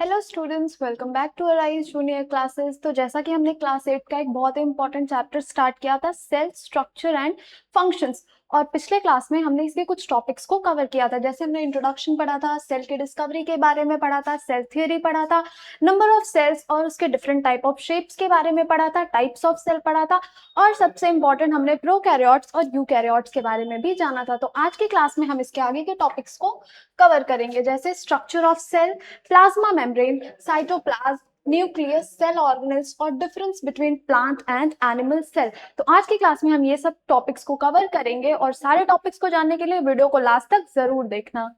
Hello students, welcome back to Arise junior classes. तो जैसा कि हमने क्लास 8 का एक बहुत ही इंपॉर्टेंट चैप्टर स्टार्ट किया था, सेल स्ट्रक्चर एंड फंक्शंस, और पिछले क्लास में हमने इसके कुछ टॉपिक्स को कवर किया था। जैसे हमने इंट्रोडक्शन पढ़ा था, सेल की डिस्कवरी के बारे में पढ़ा था, सेल थ्योरी पढ़ा था, नंबर ऑफ सेल्स और उसके डिफरेंट टाइप ऑफ शेप्स के बारे में पढ़ा था, टाइप्स ऑफ सेल पढ़ा था, और सबसे इंपॉर्टेंट हमने प्रोकैरियोट्स और यूकैरियोट्स के बारे में भी जाना था। तो आज की क्लास में हम इसके आगे के टॉपिक्स को कवर करेंगे, जैसे structure of cell, plasma membrane, cytoplasm, nucleus, cell organelles और difference between plant and animal cell. तो आज की क्लास में हम ये सब टॉपिक्स को कवर करेंगे, और सारे टॉपिक्स को जानने के लिए वीडियो को लास्ट तक जरूर देखना।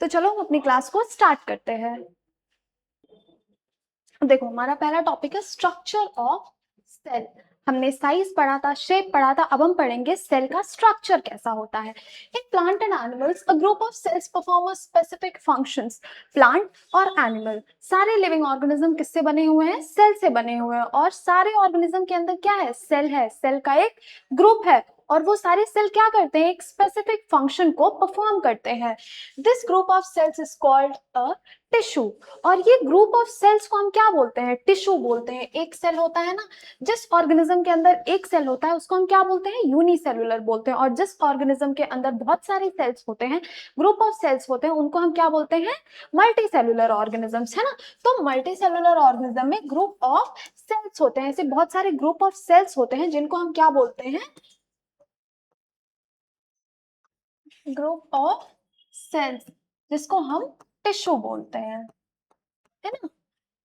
तो चलो हम अपनी क्लास को स्टार्ट करते हैं। देखो, हमारा पहला टॉपिक है स्ट्रक्चर ऑफ सेल। हमने साइज पढ़ा था, शेप पढ़ा था, अब हम पढ़ेंगे सेल का स्ट्रक्चर कैसा होता है। In plant and animals a group of cells perform a specific functions. Plant और एनिमल, सारे लिविंग ऑर्गेनिज्म किससे बने हुए हैं? सेल से बने हुए हैं। और सारे ऑर्गेनिज्म के अंदर क्या है? सेल है। सेल का एक ग्रुप है, और वो सारे सेल क्या करते हैं? एक स्पेसिफिक फंक्शन को परफॉर्म करते हैं। This group of cells is called a tissue. और ये ग्रुप ऑफ सेल्स को हम क्या बोलते हैं? टिश्यू बोलते हैं। एक सेल होता है ना, जिस ऑर्गेनिज्म के अंदर एक सेल होता है उसको हम क्या बोलते हैं? यूनिसेलुलर बोलते हैं। और जिस ऑर्गेनिज्म के अंदर बहुत सारे सेल्स होते हैं, ग्रुप ऑफ सेल्स होते हैं, उनको हम क्या बोलते हैं? मल्टी सेलुलर ऑर्गेनिजम्स, है ना। तो मल्टी सेलुलर ऑर्गेनिज्म में ग्रुप ऑफ सेल्स होते हैं। ऐसे बहुत सारे ग्रुप ऑफ सेल्स होते हैं जिनको हम क्या बोलते हैं? ग्रुप ऑफ सेल्स, जिसको हम टिश्यू बोलते हैं, है ना।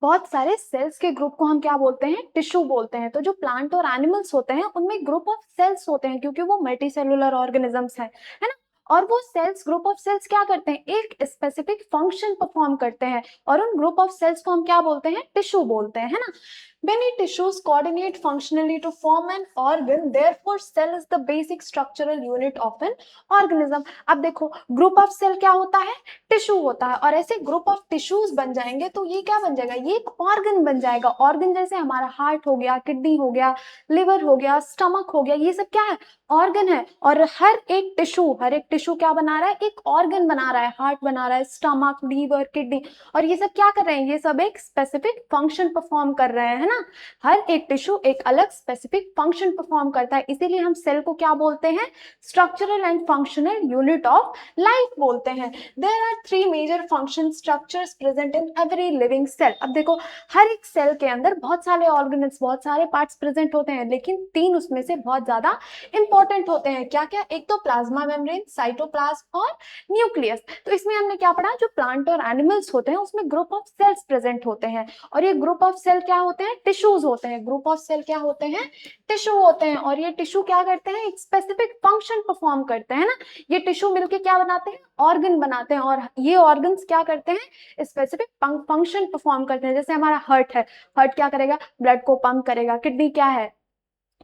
बहुत सारे सेल्स के ग्रुप को हम क्या बोलते हैं? टिश्यू बोलते हैं। तो जो प्लांट और एनिमल्स होते हैं उनमें ग्रुप ऑफ सेल्स होते हैं, क्योंकि वो मल्टी सेलुलर ऑर्गेनिजम्स हैं, है ना। और वो सेल्स, ग्रुप ऑफ सेल्स क्या करते हैं? एक स्पेसिफिक फंक्शन परफॉर्म करते हैं, और उन ग्रुप ऑफ सेल्स को हम क्या बोलते हैं? टिश्यू बोलते हैं, है ना। Many tissues coordinate functionally to form an organ, therefore cell is the basic structural unit of an organism. अब देखो, ग्रुप ऑफ सेल क्या होता है? टिश्यू होता है। और ऐसे ग्रुप ऑफ टिश्यूज बन जाएंगे तो ये क्या बन जाएगा? ये एक ऑर्गन बन जाएगा। ऑर्गन जैसे हमारा हार्ट हो गया, किडनी हो गया, लिवर हो गया, स्टमक हो गया, ये सब क्या है? ऑर्गन है। और हर एक टिश्यू क्या बना रहा है? एक ऑर्गन बना रहा है। हार्ट बना रहा है, स्टमक, लीवर, किडनी, और ये सब क्या कर रहे हैं? ये सब एक स्पेसिफिक फंक्शन परफॉर्म कर रहे हैं, है ना। हर एक टिश्यू एक अलग स्पेसिफिक फंक्शन परफॉर्म करता है, इसीलिए हम सेल को क्या बोलते हैं? Structural and functional unit of life बोलते हैं। There are three major function structures present in every living cell. अब देखो, हर एक सेल के अंदर बहुत सारे ऑर्गेनेल्स, बहुत सारे पार्ट्स प्रेजेंट होते हैं, लेकिन तीन उसमें से बहुत ज्यादा इंपॉर्टेंट होते हैं। क्या क्या? एक तो प्लाज्मा मेम्ब्रेन, साइटोप्लाज्म और न्यूक्लियस। तो इसमें हमने क्या पढ़ा? जो प्लांट और एनिमल्स होते हैं उसमें ग्रुप ऑफ सेल्स प्रेजेंट होते हैं, और ये ग्रुप ऑफ सेल क्या होते हैं? टिश्यूज होते हैं। ग्रुप ऑफ सेल क्या होते हैं? टिश्यू होते हैं। और ये टिश्यू क्या करते हैं? एक स्पेसिफिक फंक्शन परफॉर्म करते हैं ना। ये टिश्यू मिलके क्या बनाते हैं? ऑर्गन बनाते हैं। और ये ऑर्गन्स क्या करते हैं? स्पेसिफिक फंक्शन परफॉर्म करते हैं। जैसे हमारा हार्ट है, हार्ट क्या करेगा? ब्लड को पंप करेगा। किडनी क्या है?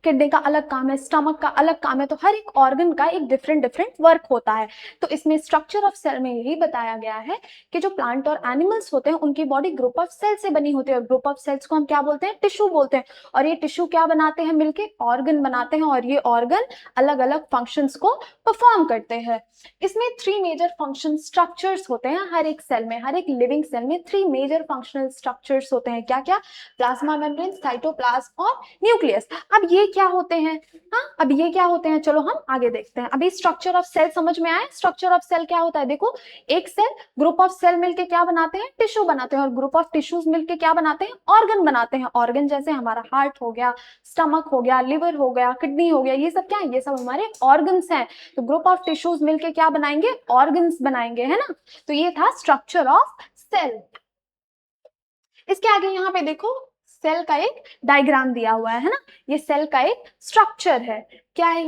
किडनी का अलग काम है, स्टमक का अलग काम है। तो हर एक ऑर्गन का एक डिफरेंट डिफरेंट वर्क होता है। तो इसमें स्ट्रक्चर ऑफ सेल में यही बताया गया है कि जो प्लांट और एनिमल्स होते हैं उनकी बॉडी ग्रुप ऑफ सेल से बनी होती है। ग्रुप ऑफ सेल्स को हम क्या बोलते हैं? टिश्यू बोलते हैं। और ये टिश्यू क्या बनाते हैं? मिलके ऑर्गन बनाते हैं, और ये ऑर्गन अलग अलग फंक्शंस को परफॉर्म करते हैं। इसमें थ्री मेजर फंक्शन स्ट्रक्चर्स होते हैं हर एक सेल में। हर एक लिविंग सेल में थ्री मेजर फंक्शनल स्ट्रक्चर्स होते हैं। क्या क्या? प्लाज्मा मेम्ब्रेन, साइटोप्लाज्म और न्यूक्लियस। अब ये क्या होते हैं? हाँ, अब ये क्या होते हैं? चलो हम आगे देखते हैं। अभी स्ट्रक्चर ऑफ सेल समझ में आया? स्ट्रक्चर ऑफ सेल क्या होता है? देखो, एक सेल, ग्रुप ऑफ सेल मिलके क्या बनाते हैं? टिश्यू बनाते हैं। और ग्रुप ऑफ टिश्यूज मिलके क्या बनाते हैं? ऑर्गन बनाते हैं। ऑर्गन जैसे हमारा हार्ट हो गया, स्टमक हो गया, लिवर हो गया, किडनी हो गया, ये सब क्या है? ये सब हमारे ऑर्गन्स हैं। तो ग्रुप ऑफ टिश्यूज मिलके क्या बनाएंगे? ऑर्गन्स बनाएंगे, है ना। तो ये था स्ट्रक्चर ऑफ सेल। इसके आगे यहाँ पे देखो, सेल का एक डायग्राम दिया हुआ है ना। ये सेल का एक स्ट्रक्चर है। क्या है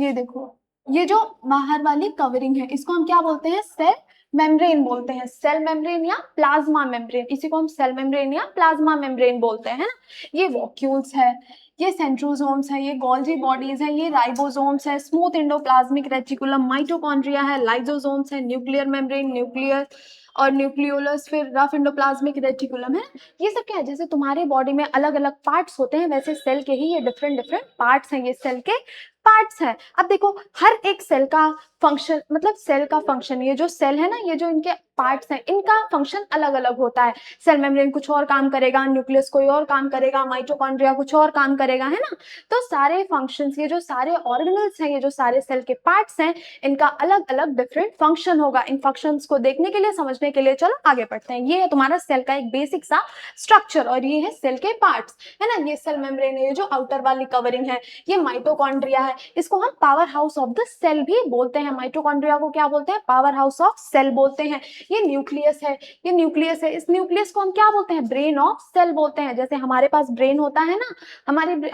ये देखो, ये जो बाहर वाली कवरिंग है इसको हम क्या बोलते हैं? सेल मेम्ब्रेन बोलते हैं। सेल मेम्ब्रेन या प्लाज्मा मेम्ब्रेन, इसी को हम सेल मेम्ब्रेन या प्लाज्मा मेम्ब्रेन बोलते हैं, है ना। ये वॉक्यूल्स है, ये सेंट्रोसोम्स है, ये गोल्जी बॉडीज है, ये राइबोसोम्स है, स्मूथ एंडोप्लाज्मिक रेटिकुलम, माइटोकॉन्ड्रिया है, लाइसोसोम्स है, न्यूक्लियर मेम्ब्रेन, न्यूक्लियर और न्यूक्लियोलस, फिर रफ एंडोप्लाज्मिक रेटिकुलम है। ये सब क्या है? जैसे तुम्हारे बॉडी में अलग अलग पार्ट्स होते हैं, वैसे सेल के ही ये डिफरेंट डिफरेंट पार्ट्स हैं। ये सेल के पार्ट्स हैं। अब देखो, हर एक सेल का फंक्शन मतलब सेल का फंक्शन, ये जो सेल है ना, ये जो इनके पार्ट्स हैं, इनका फंक्शन अलग अलग होता है। सेल मेम्ब्रेन कुछ और काम करेगा, न्यूक्लियस कोई और काम करेगा, माइटोकॉन्ड्रिया कुछ और काम करेगा, है ना। तो सारे फंक्शंस, ये जो सारे ऑर्गेनल्स हैं, ये जो सारे सेल के पार्ट्स हैं, इनका अलग अलग डिफरेंट फंक्शन होगा। इन फंक्शंस को देखने के लिए, समझने के लिए चलो आगे बढ़ते हैं। ये है तुम्हारा सेल का एक बेसिक सा स्ट्रक्चर, और ये है सेल के पार्ट्स, है ना। ये सेल मेम्ब्रेन है, ये जो आउटर वाली कवरिंग है, ये माइटोकॉन्ड्रिया है। इसको हम power house of the cell भी बोलते हैं। माइटोकॉन्ड्रिया को क्या बोलते हैं? पावर हाउस ऑफ सेल बोलते हैं। ये न्यूक्लियस है, ये न्यूक्लियस है। इस न्यूक्लियस को हम क्या बोलते हैं? ब्रेन ऑफ सेल बोलते हैं। जैसे हमारे पास ब्रेन होता है ना,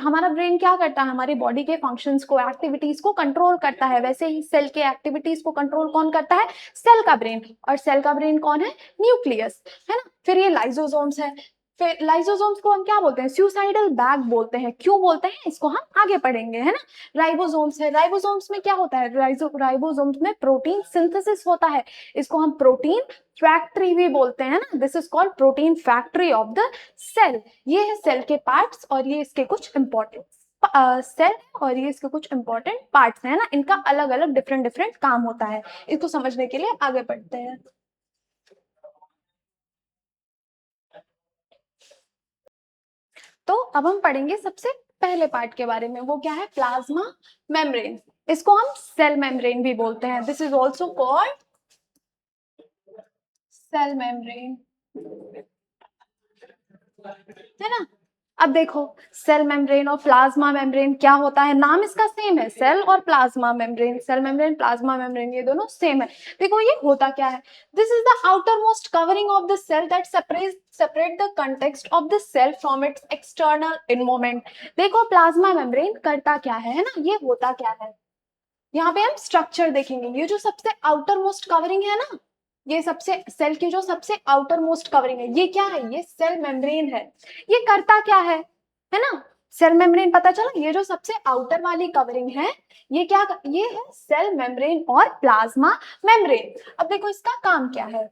हमारा ब्रेन क्या करता है? हमारी बॉडी के फंक्शंस को, एक्टिविटीज को कंट्रोल करता है। वैसे ही सेल के एक्टिविटीज को कंट्रोल कौन करता है? सेल का ब्रेन। और सेल का ब्रेन कौन है? न्यूक्लियस, है ना। फिर ये लाइसोसोम्स है। फिर लाइसोसोम्स को हम क्या बोलते हैं? सुसाइडल बैग बोलते हैं। क्यों बोलते हैं इसको हम आगे पढ़ेंगे, है ना। राइबोसोम्स है। राइबोसोम्स में क्या होता है? राइबोसोम्स में प्रोटीन सिंथेसिस होता है। इसको हम प्रोटीन फैक्ट्री भी बोलते हैं ना। This is called protein factory of the cell. ये है सेल के पार्ट्स, और ये इसके कुछ इंपॉर्टेंट सेल, और ये इसके कुछ इंपॉर्टेंट पार्ट्स हैं ना। इनका अलग अलग डिफरेंट डिफरेंट काम होता है। इसको समझने के लिए आगे बढ़ते हैं। तो अब हम पढ़ेंगे सबसे पहले पार्ट के बारे में। वो क्या है? Plasma membrane. इसको हम सेल मेम्ब्रेन भी बोलते हैं। This is also called cell membrane, है ना। अब देखो, सेल मेम्ब्रेन और प्लाज्मा मेम्ब्रेन क्या होता है? नाम इसका सेम है, सेल और plasma membrane. Cell membrane, plasma membrane, ये दोनों सेम है। देखो ये होता क्या है? This is the outermost covering of the cell that separate the context of the cell from its external environment. देखो प्लाज्मा मेम्ब्रेन करता क्या है ना, ये होता क्या है? यहाँ पे हम स्ट्रक्चर देखेंगे। ये जो सबसे आउटर मोस्ट कवरिंग है ना, ये सबसे सेल की जो सबसे आउटर मोस्ट कवरिंग है, ये क्या है? ये सेल मेम्ब्रेन है। ये करता क्या है ना। सेल मेम्ब्रेन पता चला। ये जो सबसे आउटर वाली कवरिंग है, ये क्या? ये है सेल मेम्ब्रेन और प्लाज्मा मेम्ब्रेन। अब देखो इसका काम क्या है?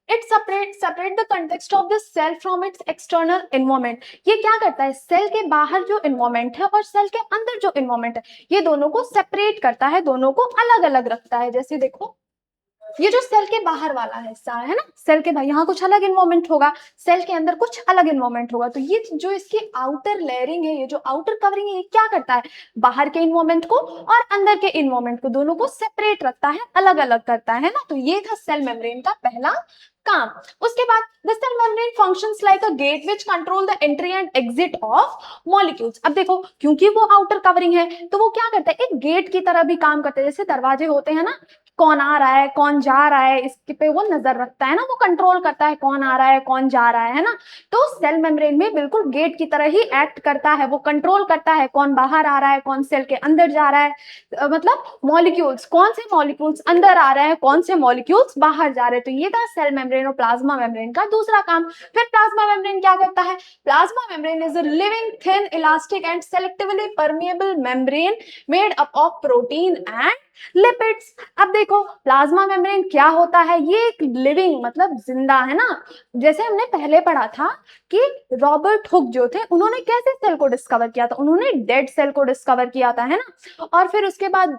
It separate the context of the cell from its external environment. ये क्या करता है? सेल के बाहर जो एनवायरनमेंट है और सेल के अंदर जो एनवायरनमेंट है, ये दोनों को सेपरेट करता है, दोनों को अलग अलग रखता है। जैसे देखो, ये जो सेल के बाहर वाला हिस्सा है ना, सेल के बाहर यहाँ कुछ अलग इन्वायरमेंट होगा, सेल के अंदर कुछ अलग इन्वायरमेंट होगा। तो ये जो इसकी आउटर लेयरिंग है, ये जो आउटर कवरिंग है, ये क्या करता है? बाहर के इन्वायरमेंट को और अंदर के इन्वायरमेंट को, दोनों को सेपरेट रखता है, अलग अलग करता है ना। तो ये था सेल मेम्ब्रेन का पहला काम। उसके बाद the cell membrane functions like a gate which control the entry and exit of molecules. अब देखो, क्योंकि वो आउटर कवरिंग है, तो वो क्या करता है? एक गेट की तरह भी काम करता है। जैसे दरवाजे होते हैं ना, कौन आ रहा है, कौन जा रहा है, इसके पे वो नजर रखता है ना, वो कंट्रोल करता है कौन आ रहा है, कौन जा रहा है ना। तो सेल मेम्ब्रेन में बिल्कुल गेट की तरह ही एक्ट करता है। वो कंट्रोल करता है कौन बाहर आ रहा है, कौन सेल के अंदर जा रहा है। मतलब मॉलिक्यूल्स, कौन से मॉलिक्यूल्स अंदर आ रहे हैं, कौन से मॉलिक्यूल्स बाहर जा रहे हैं। तो ये था सेल मेम्ब्रेन और प्लाज्मा मेम्ब्रेन का दूसरा काम। फिर प्लाज्मा मेम्ब्रेन क्या करता है? Plasma membrane is a living thin elastic and selectively permeable membrane made up of protein and lipids. अब देखो प्लाज्मा मेम्ब्रेन क्या होता है? ये एक लिविंग मतलब जिंदा, है ना। जैसे हमने पहले पढ़ा था कि रॉबर्ट हुक जो थे, उन्होंने कैसे सेल को डिस्कवर किया था? उन्होंने डेड सेल को डिस्कवर किया था, है ना। और फिर उसके बाद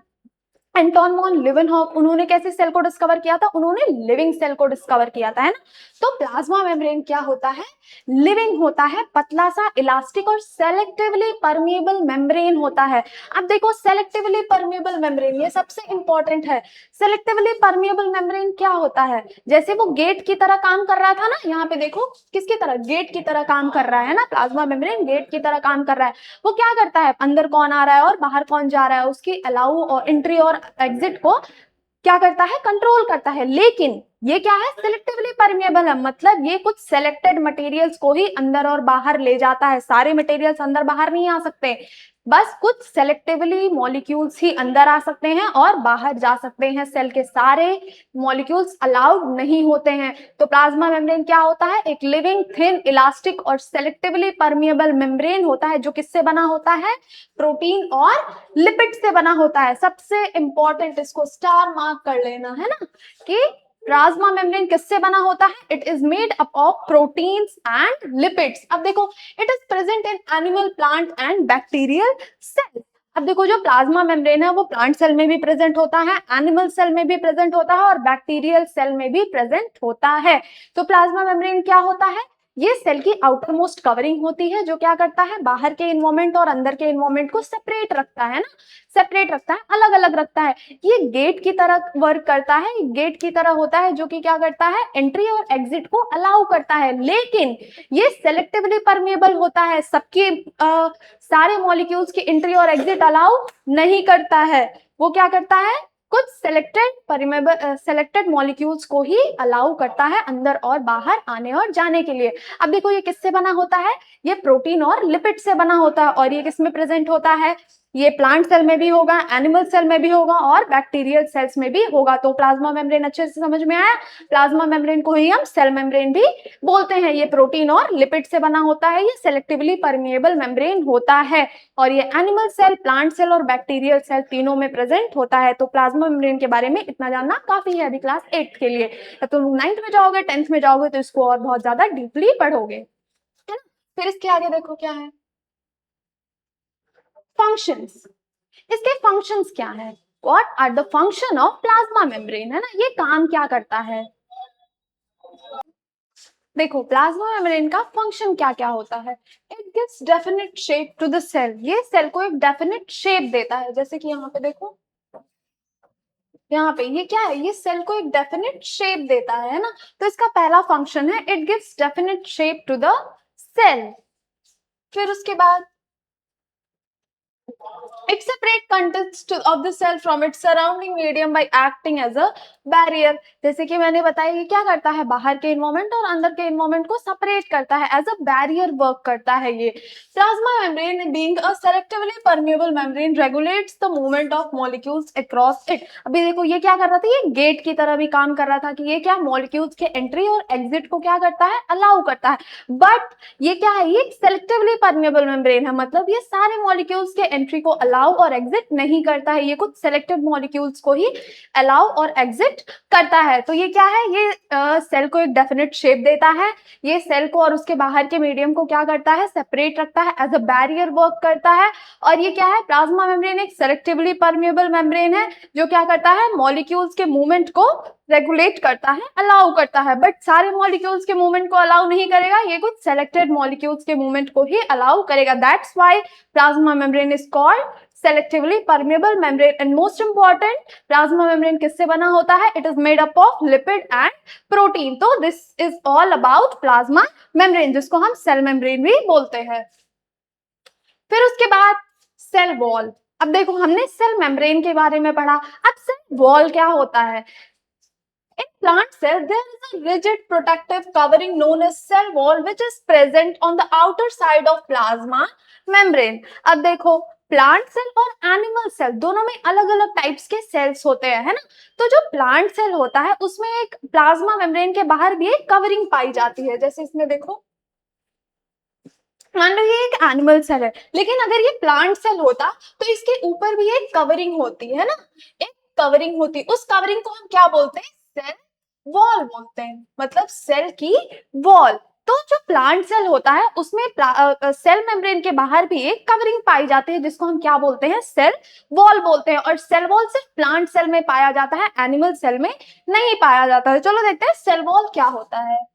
एंटोन वॉन लीवेनहॉक, उन्होंने कैसे सेल को डिस्कवर किया था? उन्होंने लिविंग सेल को डिस्कवर किया था, है ना। तो प्लाज्मा मेम्ब्रेन क्या होता है? लिविंग होता है, पतला सा इलास्टिक और सेलेक्टिवली परमिएबल मेम्ब्रेन होता है। अब देखो सेलेक्टिवली परमिएबल मेम्ब्रेन, ये सबसे इंपॉर्टेंट है। सेलेक्टिवली परमिएबल मेम्ब्रेन क्या होता है? जैसे वो गेट की तरह काम कर रहा था ना, यहाँ पे देखो किसकी तरह? गेट की तरह काम कर रहा है ना। प्लाज्मा मेम्ब्रेन गेट की तरह काम कर रहा है। वो क्या करता है? अंदर कौन आ रहा है और बाहर कौन जा रहा है, उसकी अलाउ और एंट्री और एग्जिट को क्या करता है? कंट्रोल करता है। लेकिन ये क्या है? सिलेक्टिवली परमिएबल है, मतलब ये कुछ सेलेक्टेड मटेरियल्स को ही अंदर और बाहर ले जाता है। सारे मटेरियल्स अंदर बाहर नहीं आ सकते, बस कुछ सेलेक्टिवली मॉलिक्यूल्स ही अंदर आ सकते हैं और बाहर जा सकते हैं। सेल के सारे मॉलिक्यूल्स अलाउड नहीं होते हैं। तो प्लाज्मा मेम्ब्रेन क्या होता है? एक लिविंग थिन इलास्टिक और सेलेक्टिवली परमिएबल मेम्ब्रेन होता है, जो किससे बना होता है? प्रोटीन और लिपिड से बना होता है। सबसे इंपॉर्टेंट, इसको स्टार मार्क कर लेना, है ना, कि प्लाज्मा मेम्ब्रेन किससे बना होता है? It is made up of proteins and lipids. अब देखो, it is present in animal, plant and bacterial cells. अब देखो जो प्लाज्मा मेम्ब्रेन है वो प्लांट सेल में भी प्रेजेंट होता है, एनिमल सेल में भी प्रेजेंट होता है और बैक्टीरियल सेल में भी प्रेजेंट होता है। तो प्लाज्मा मेम्ब्रेन क्या होता है, ये सेल की आउटर मोस्ट कवरिंग होती है जो क्या करता है, बाहर के इन्वायरमेंट और अंदर के इन्वायरमेंट को सेपरेट रखता है ना, सेपरेट रखता है, अलग अलग रखता है। ये गेट की तरह वर्क करता है, गेट की तरह होता है जो कि क्या करता है, एंट्री और एग्जिट को अलाउ करता है। लेकिन ये सेलेक्टिवली परमेबल होता है, सबके सारे मॉलिक्यूल्स की एंट्री और एग्जिट अलाउ नहीं करता है। वो क्या करता है, कुछ सेलेक्टेड मॉलिक्यूल्स को ही अलाउ करता है अंदर और बाहर आने और जाने के लिए। अब देखो ये किससे बना होता है, ये प्रोटीन और लिपिड से बना होता है। और ये किसमें प्रेजेंट होता है, ये प्लांट सेल में भी होगा, एनिमल सेल में भी होगा और बैक्टीरियल सेल्स में भी होगा। तो प्लाज्मा मेम्ब्रेन अच्छे से समझ में आया। प्लाज्मा मेम्ब्रेन को ही हम सेल मेम्ब्रेन भी बोलते हैं। ये प्रोटीन और लिपिड से बना होता है, ये सेलेक्टिवली परमिएबल मेम्ब्रेन होता है और ये एनिमल सेल, प्लांट सेल और बैक्टीरियल सेल तीनों में प्रेजेंट होता है। तो प्लाज्मा मेम्ब्रेन के बारे में इतना जानना काफी है अभी क्लास 8 के लिए। तो तुम 9th में जाओगे, 10th में जाओगे तो इसको और बहुत ज्यादा डीपली पढ़ोगे, है ना। फिर इसके आगे देखो क्या है, फंक्शंस। इसके फंक्शंस क्या है, what are the function of plasma membrane, है ना, ये काम क्या करता है। देखो प्लाज्मा मेम्ब्रेन का फंक्शन क्या क्या होता है, it gives definite shape to the cell, ये सेल को एक डेफिनेट शेप देता है। जैसे कि यहाँ पे देखो, यहाँ पे ये क्या है, ये सेल को एक डेफिनेट शेप देता है ना। तो इसका पहला फंक्शन है, it gives definite shape to the cell. फिर उसके बाद it separate contents of the cell from its surrounding medium by acting as a barrier। जैसे कि मैंने बताया ये क्या करता है, बाहर के इन्वायरमेंट और अंदर के इन्वायरमेंट को सेपरेट करता है, एज अ बैरियर वर्क करता है ये। Plasma membrane being a selectively permeable membrane regulates the movement of molecules across it. अभी देखो ये क्या कर रहा था, ये गेट की तरह भी काम कर रहा था कि ये क्या मॉलिक्यूल्स के एंट्री और एग्जिट को क्या करता है, अलाउ करता है। बट ये क्या है, ये सेलेक्टिवली परमेबल मेम्ब्रेन है, मतलब ये सारे मॉलिक्यूल्स के एंट्री को अलाउ और एग्जिट नहीं करता है, ये कुछ सेलेक्टेड मॉलिक्यूल्स को ही अलाउ और एग्जिट करता है। तो ये क्या है, ये सेल को एक डेफिनेट शेप देता है, ये सेल को और उसके बाहर के मीडियम को क्या करता है, सेपरेट रखता है, एज अ बैरियर वर्क करता है। और ये क्या है, प्लाज्मा मेम्ब्रेन एक सेलेक्टिवली परमेबल मेम्ब्रेन है जो क्या करता है, मॉलिक्यूल्स के मूवमेंट को रेगुलेट करता है, अलाउ करता है। बट सारे मॉलिक्यूल्स के मूवमेंट को अलाउ नहीं करेगा, ये कुछ सेलेक्टेड मॉलिक्यूल्स के मूवमेंट को ही अलाउ करेगा। That's why plasma membrane is called selectively permeable membrane. And most important, plasma membrane किससे बना होता है, it is made up of lipid and protein. तो this is all about plasma membrane, जिसको हम सेल मेम्ब्रेन भी बोलते हैं। फिर उसके बाद सेल वॉल। अब देखो हमने सेल मेम्ब्रेन के बारे में पढ़ा, अब सेल वॉल क्या होता है। In plant cell, there is a rigid protective covering known as cell wall, which is present on the outer side of plasma membrane। अब देखो प्लांट सेल और एनिमल सेल दोनों में अलग अलग टाइप्स के सेल्स होते हैं, है ना। तो जो प्लांट सेल होता है उसमें एक प्लाज्मा मेम्ब्रेन के बाहर भी एक कवरिंग पाई जाती है। जैसे इसमें देखो, मान लो ये एक एनिमल सेल है, लेकिन अगर ये प्लांट सेल होता तो इसके ऊपर भी एक कवरिंग होती है ना, एक कवरिंग होती, उस कवरिंग को हम क्या बोलते हैं, सेल वॉल बोलते हैं, मतलब सेल की वॉल। तो जो प्लांट सेल होता है उसमें सेल मेम्ब्रेन के बाहर भी एक कवरिंग पाई जाती है जिसको हम क्या बोलते हैं, सेल वॉल बोलते हैं। और सेल वॉल सिर्फ प्लांट सेल में पाया जाता है, एनिमल सेल में नहीं पाया जाता है। चलो देखते हैं सेल वॉल क्या होता है,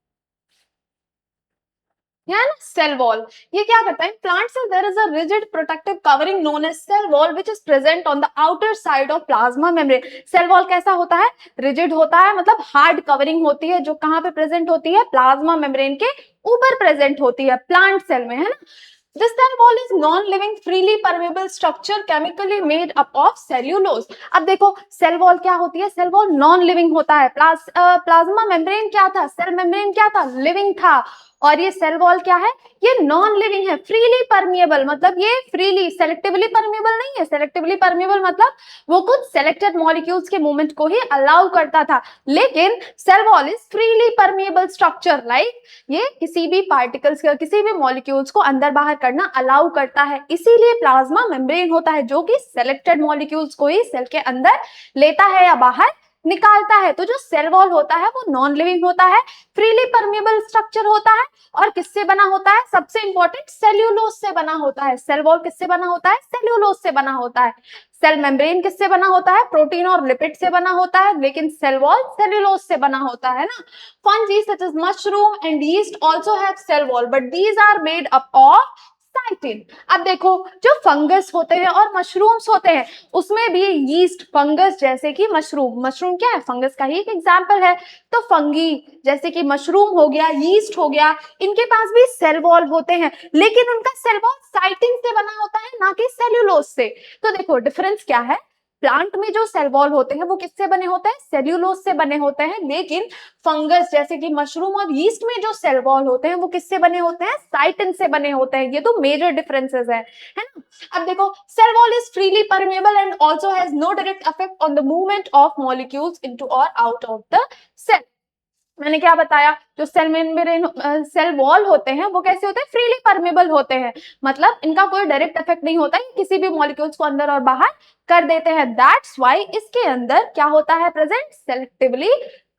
है ना। सेल वॉल ये क्या करता है, plant cell there is a rigid protective covering known as cell wall which is present on the outer side of plasma membrane. Cell wall कैसा होता है, रिजिड होता है, मतलब हार्ड कवरिंग होती है जो कहां पे प्रेजेंट होती है, प्लाज्मा मेम्ब्रेन के ऊपर प्रेजेंट होती है प्लांट सेल में, है ना। This cell wall is non-living, freely permeable structure chemically made up of cellulose। अब देखो सेल वॉल क्या होती है, सेल वॉल नॉन लिविंग होता है। प्लाज्मा मेम्ब्रेन क्या था, सेल मेम्ब्रेन क्या था, लिविंग था। और ये सेल वॉल क्या है, ये नॉन लिविंग है, फ्रीली परमिएबल, मतलब ये फ्रीली, सेलेक्टिवली परमिएबल नहीं है। सेलेक्टिवली परमिएबल मतलब वो कुछ सेलेक्टेड मॉलिक्यूल्स के मूवमेंट को ही अलाउ करता था, लेकिन cell wall is freely permeable structure, like ये किसी भी पार्टिकल्स, किसी भी मॉलिक्यूल्स को अंदर बाहर करना अलाउ करता है। इसीलिए प्लाज्मा मेम्ब्रेन होता है जो कि सेलेक्टेड मॉलिक्यूल्स को ही सेल के अंदर लेता है या बाहर निकालता है। तो जो सेल वॉल होता है वो नॉन लिविंग होता है, फ्रीली परमेबल स्ट्रक्चर होता है और किससे बना होता है, सबसे इंपॉर्टेंट सेल्यूलोज से बना होता है। सेल वॉल किससे बना होता है, सेल्यूलोज से बना होता है। सेल मेम्ब्रेन किससे बना होता है, प्रोटीन और लिपिड से बना होता है, लेकिन सेल वॉल सेल्यूलोज से बना होता है ना। Fungi such as mushroom and yeast also have cell wall but these are made up of chitin. अब देखो जो फंगस होते हैं और मशरूम्स होते हैं उसमें भी यीस्ट फंगस जैसे कि मशरूम क्या है, फंगस का ही एक एग्जाम्पल है। तो फंगी जैसे कि मशरूम हो गया, यीस्ट हो गया, इनके पास भी सेल वॉल होते हैं, लेकिन उनका सेल वॉल साइटिन से बना होता है, ना कि सेल्यूलोज से। तो देखो डिफरेंस क्या है, प्लांट में जो सेल वॉल होते हैं वो किससे बने होते हैं, सेल्यूलोज से बने होते हैं, लेकिन फंगस जैसे कि मशरूम और यीस्ट में जो सेल वॉल होते हैं वो किससे बने होते हैं, साइटिन से बने होते हैं। ये तो मेजर डिफरेंसेस है ना। अब देखो cell wall is freely permeable and also has no direct effect on the movement of molecules into और आउट ऑफ द सेल। मैंने क्या बताया, जो सेल मेम्ब्रेन सेल वॉल होते हैं वो कैसे होते हैं, फ्रीली परमेबल होते हैं, मतलब इनका कोई डायरेक्ट इफेक्ट नहीं होता है, किसी भी मॉलिक्यूल्स को अंदर और बाहर कर देते हैं। दैट्स व्हाई इसके अंदर क्या होता है present, selectively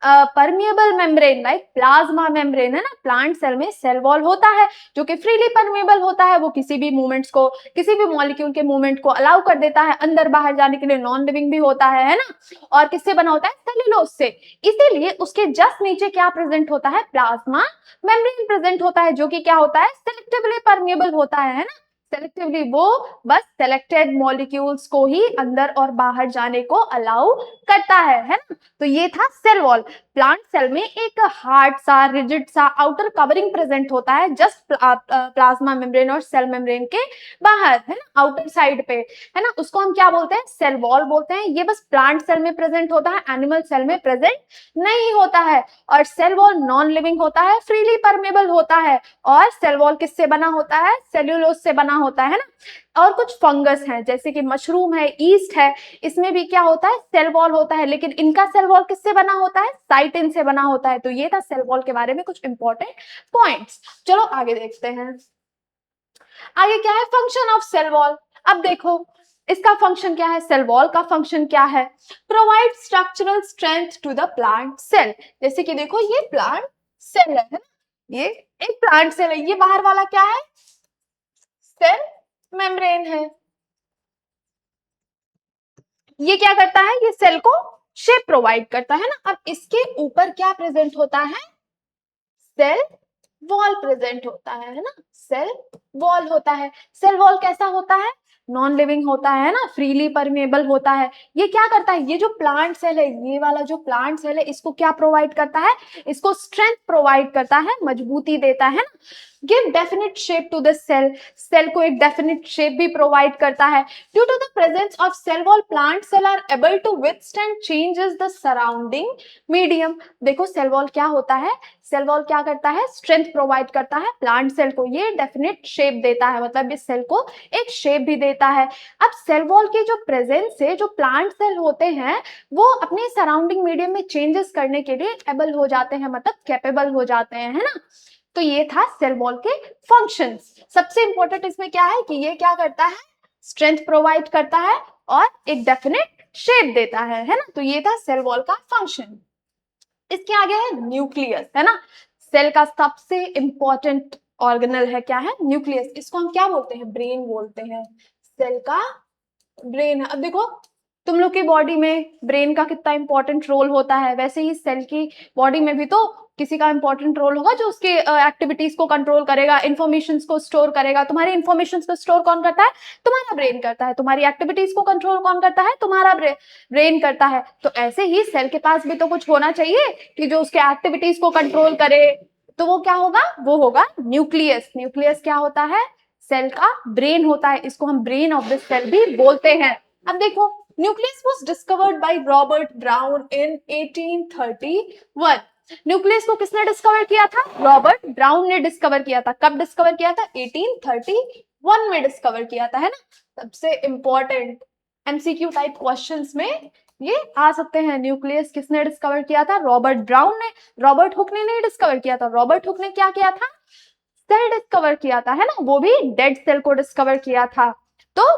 permeable membrane like plasma membrane है ना। प्लांट सेल में सेल वॉल होता है जो कि फ्रीली परमेबल होता है, वो किसी भी मूवमेंट्स को, किसी भी मॉलिक्यूल के मूवमेंट को अलाउ कर देता है, अंदर बाहर जाने के लिए नॉन लिविंग भी होता है ना। और किससे बना होता है, सेल्यूलोज से। इसीलिए उसके जस्ट नीचे क्या प्रेजेंट होता है, प्लाज्मा मेम्ब्रेन प्रेजेंट होता है, जो कि क्या होता है, सेलेक्टिवली परमेबल होता है ना। सेलेक्टिवली वो बस सेलेक्टेड मॉलिक्यूल्स को ही अंदर और बाहर जाने को अलाउ करता है ना। तो ये था सेल वॉल। प्लांट सेल में एक हार्ड सा रिजिड सा आउटर कवरिंग प्रेजेंट होता है जस्ट प्लाज्मा मेम्ब्रेन और सेल मेम्ब्रेन के बाहर है ना, आउटर साइड पे है ना, उसको हम क्या बोलते हैं, सेल वॉल बोलते हैं। ये बस प्लांट सेल में प्रेजेंट होता है, एनिमल सेल में प्रेजेंट नहीं होता है। और सेल वॉल नॉन लिविंग होता है, फ्रीली परमेबल होता है। और सेल वॉल किससे बना होता है, सेल्यूलोज से बना होता है ना। और कुछ फंगस हैं जैसे कि मशरूम है, ईस्ट है, इसमें भी क्या होता है, सेल वॉल होता है, लेकिन इनका सेल वॉल किससे बना होता है, साइटिन से बना होता है। तो ये था सेल वॉल के बारे में कुछ इंपॉर्टेंट पॉइंट्स। चलो आगे देखते हैं, आगे क्या है, फंक्शन ऑफ सेल वॉल। अब देखो इसका फंक्शन क्या है, सेल वॉल का फंक्शन क्या है, provide structural strength to the plant cell. जैसे कि देखो ये प्लांट सेल है ना, ये एक प्लांट सेल है, ये बाहर वाला क्या है, सेल मेम्ब्रेन है। ये क्या करता है, ये सेल को शेप प्रोवाइड करता है ना। अब इसके ऊपर क्या प्रेजेंट होता है, सेल वॉल प्रेजेंट होता है ना, सेल वॉल होता है। सेल वॉल कैसा होता है, नॉन लिविंग होता है ना, फ्रीली परमेबल होता है। ये क्या करता है, ये जो प्लांट सेल है, ये वाला जो प्लांट सेल है, इसको क्या प्रोवाइड करता है, इसको स्ट्रेंथ प्रोवाइड करता है, मजबूती देता है ना। Give definite shape to the cell, cell को एक डेफिनेट शेप भी प्रोवाइड करता है। Due to the presence of cell wall plant cell are able to withstand changes the surrounding medium. देखो सेल वॉल क्या होता है, सेल वॉल क्या करता है, स्ट्रेंथ प्रोवाइड करता है प्लांट सेल को, ये डेफिनेट शेप देता है, मतलब इस सेल को एक शेप भी देता है। अब सेल वॉल के जो प्रेजेंस से जो प्लांट सेल होते हैं वो अपने सराउंडिंग मीडियम में चेंजेस करने के लिए एबल हो जाते हैं, मतलब कैपेबल हो जाते हैं, है ना। तो ये था सेल वॉल के फंक्शंस। सबसे इंपॉर्टेंट इसमें क्या है कि ये क्या करता है, स्ट्रेंथ प्रोवाइड करता है और एक डेफिनेट शेप देता है ना। तो ये था सेल वॉल का फंक्शन। इसके आगे है न्यूक्लियस, है ना, सेल का सबसे इंपॉर्टेंट ऑर्गेनल है, क्या है, न्यूक्लियस। इसको हम क्या बोलते हैं, ब्रेन बोलते हैं, सेल का ब्रेन है। अब देखो तुम लोग की बॉडी में ब्रेन का कितना इंपॉर्टेंट रोल होता है, वैसे ही सेल की बॉडी में भी तो किसी का इंपॉर्टेंट रोल होगा जो उसके एक्टिविटीज को कंट्रोल करेगा, इंफॉर्मेशन को स्टोर करेगा। तुम्हारी इंफॉर्मेशन को स्टोर कौन करता है, तुम्हारा ब्रेन करता है। तुम्हारी एक्टिविटीज को कंट्रोल कौन करता है, तुम्हारा ब्रेन करता है। तो ऐसे ही सेल के पास भी तो कुछ होना चाहिए कि जो उसके एक्टिविटीज को कंट्रोल करे। तो वो क्या होगा, वो होगा न्यूक्लियस। न्यूक्लियस क्या होता है, सेल का ब्रेन होता है, इसको हम ब्रेन ऑफ द सेल भी बोलते हैं। अब देखो nucleus was discovered by Robert brown in 1831। Nucleus को किसने डिस्कवर किया था, रॉबर्ट ब्राउन ने डिस्कवर किया था। कब डिस्कवर किया था, 1831 में डिस्कवर किया था, है ना। सबसे इंपॉर्टेंट एमसीक्यू टाइप क्वेश्चंस में ये आ सकते हैं। न्यूक्लियस किसने डिस्कवर किया था, रॉबर्ट ब्राउन ने। रॉबर्ट हुक ने नहीं डिस्कवर किया था। रॉबर्ट हुक ने क्या किया था, सेल डिस्कवर किया था, है ना, वो भी डेड सेल को डिस्कवर किया था। तो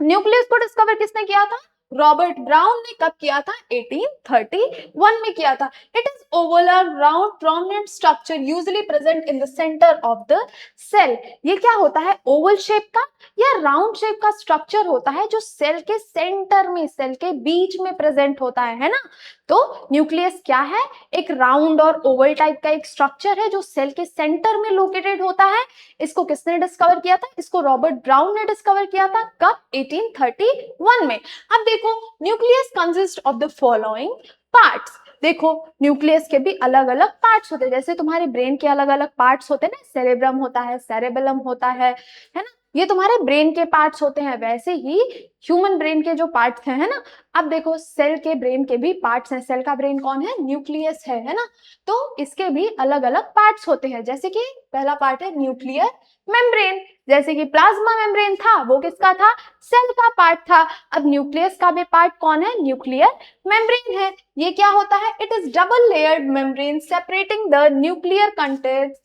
न्यूक्लियस को डिस्कवर किसने किया था, रॉबर्ट ब्राउन ने कब किया था? 1831 में किया था। It is oval or round prominent structure usually present in the centre of the cell. ये क्या होता है? ओवल शेप का या राउंड शेप का स्ट्रक्चर होता है जो सेल के सेंटर में, सेल के बीच में प्रेजेंट होता है ना। तो न्यूक्लियस क्या है? एक राउंड और ओवल टाइप का एक स्ट्रक्चर है जो सेल के सेंटर में लोकेटेड होता है। इसको किसने डिस्कवर किया था? इसको रॉबर्ट ब्राउन ने डिस्कवर किया था। कब? 1831 में। अब देखो, nucleus consist of the following parts. देखो, न्यूक्लियस के भी अलग अलग पार्ट्स होते हैं, जैसे तुम्हारे ब्रेन के अलग अलग पार्ट्स होते हैं ना, सेरेब्रम होता है, सेरेबेलम होता है ना, ये तुम्हारे ब्रेन के पार्ट्स होते हैं। वैसे ही ह्यूमन ब्रेन के जो पार्ट्स हैं, है ना। अब देखो, सेल के ब्रेन के भी पार्ट्स हैं। सेल का ब्रेन कौन है? न्यूक्लियस है ना। तो इसके भी अलग अलग पार्ट्स होते हैं, जैसे कि पहला पार्ट है न्यूक्लियर मेम्ब्रेन। जैसे कि प्लाज्मा मेम्ब्रेन था, वो किसका था? सेल का पार्ट था। अब न्यूक्लियस का भी पार्ट कौन है? न्यूक्लियर मेम्ब्रेन है। ये क्या होता है? It is double layered membrane separating the nuclear content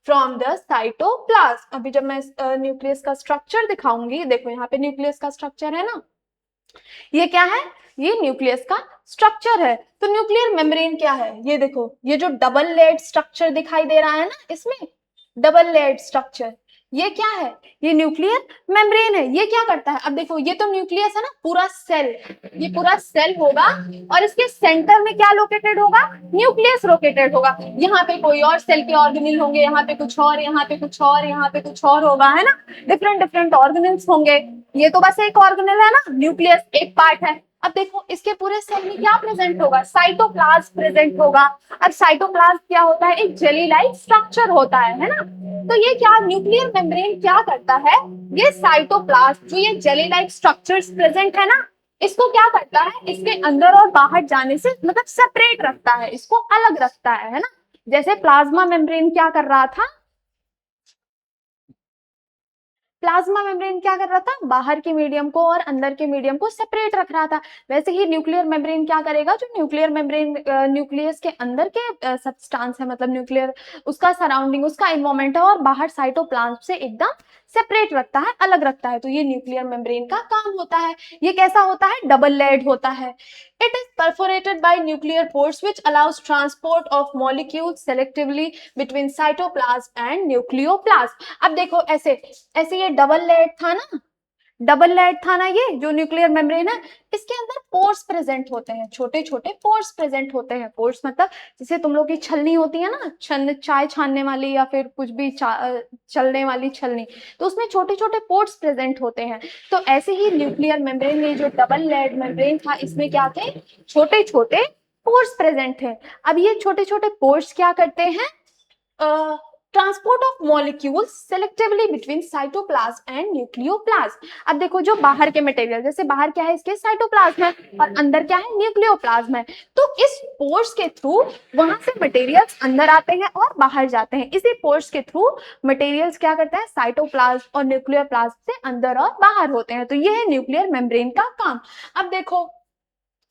from the cytoplasm. अभी जब मैं न्यूक्लियस का स्ट्रक्चर दिखाऊंगी, देखो यहाँ पे न्यूक्लियस का स्ट्रक्चर है ना, ये क्या है? ये न्यूक्लियस का स्ट्रक्चर है। तो न्यूक्लियर मेम्ब्रेन क्या है? ये देखो, ये जो डबल लेयर्ड स्ट्रक्चर दिखाई दे रहा है ना, इसमें डबल लेयर्ड स्ट्रक्चर, ये क्या है? ये न्यूक्लियर मेम्ब्रेन है। ये क्या करता है? अब देखो, ये तो न्यूक्लियस है ना, पूरा सेल, ये पूरा सेल होगा और इसके सेंटर में क्या लोकेटेड होगा? न्यूक्लियस लोकेटेड होगा। यहाँ पे कोई और सेल के ऑर्गेनिल होंगे, यहाँ पे कुछ और, यहाँ पे कुछ और, यहाँ पे कुछ और होगा, है ना। डिफरेंट डिफरेंट ऑर्गेनिल्स होंगे। ये तो बस एक ऑर्गेनिल है ना, न्यूक्लियस एक पार्ट है। अब देखो, इसके पूरे सेल में क्या प्रेजेंट होगा? साइटोप्लाज्म प्रेजेंट होगा। अब साइटोप्लाज्म क्या होता है? एक जेली लाइक स्ट्रक्चर होता है ना। तो ये क्या, न्यूक्लियर मेम्ब्रेन क्या करता है? ये साइटोप्लाज्म, जो ये जेली लाइक स्ट्रक्चर्स प्रेजेंट है ना, इसको क्या करता है? इसके अंदर और बाहर जाने से मतलब सेपरेट रखता है, इसको अलग रखता है ना। जैसे प्लाज्मा मेम्ब्रेन क्या कर रहा था? प्लाज्मा मेम्ब्रेन क्या कर रहा था? बाहर के मीडियम को और अंदर के मीडियम को सेपरेट रख रहा था। वैसे ही न्यूक्लियर मेम्ब्रेन क्या करेगा? जो न्यूक्लियर मेम्ब्रेन न्यूक्लियस के अंदर के सब्सटेंस है, मतलब न्यूक्लियर उसका सराउंडिंग, उसका इन्वायरमेंट है, और बाहर साइटोप्लाज्म से एकदम सेपरेट रखता है, अलग रखता है। तो ये न्यूक्लियर मेम्ब्रेन का काम होता है। ये कैसा होता है? डबल लेयर्ड होता है। It is perforated bye nuclear pores which allows transport of molecules selectively between cytoplasm and nucleoplasm. अब देखो, ऐसे ऐसे ये डबल लेयर्ड था ना, डबल लेयर्ड था ना, ये जो न्यूक्लियर मेम्ब्रेन है, इसके अंदर पोर्स प्रेजेंट होते हैं, छोटे छोटे पोर्स प्रेजेंट होते हैं। पोर्स मतलब जैसे तुम लोग की छलनी होती है ना, चाय छानने वाली या फिर कुछ भी चलने वाली छलनी, तो उसमें छोटे छोटे पोर्स प्रेजेंट होते हैं। तो ऐसे ही न्यूक्लियर मेम्ब्रेन, ये जो डबल लेयर्ड मेम्ब्रेन था, इसमें क्या थे? छोटे छोटे पोर्स प्रेजेंट है। अब ये छोटे छोटे पोर्स क्या करते हैं? Transport of molecules selectively between cytoplasm and nucleoplasm. अब देखो, जो बाहर के मटेरियल, जैसे बाहर क्या है इसके? साइटोप्लाज्म है, और अंदर क्या है? न्यूक्लियोप्लाज्म है। तो इस पोर्स के थ्रू वहां से मटेरियल्स अंदर आते हैं और बाहर जाते हैं। इसी पोर्स के थ्रू मटेरियल्स क्या करते हैं? साइटोप्लाज्म और न्यूक्लियोप्लाज्म से अंदर और बाहर होते हैं। तो ये है न्यूक्लियर मेम्ब्रेन का काम। अब देखो,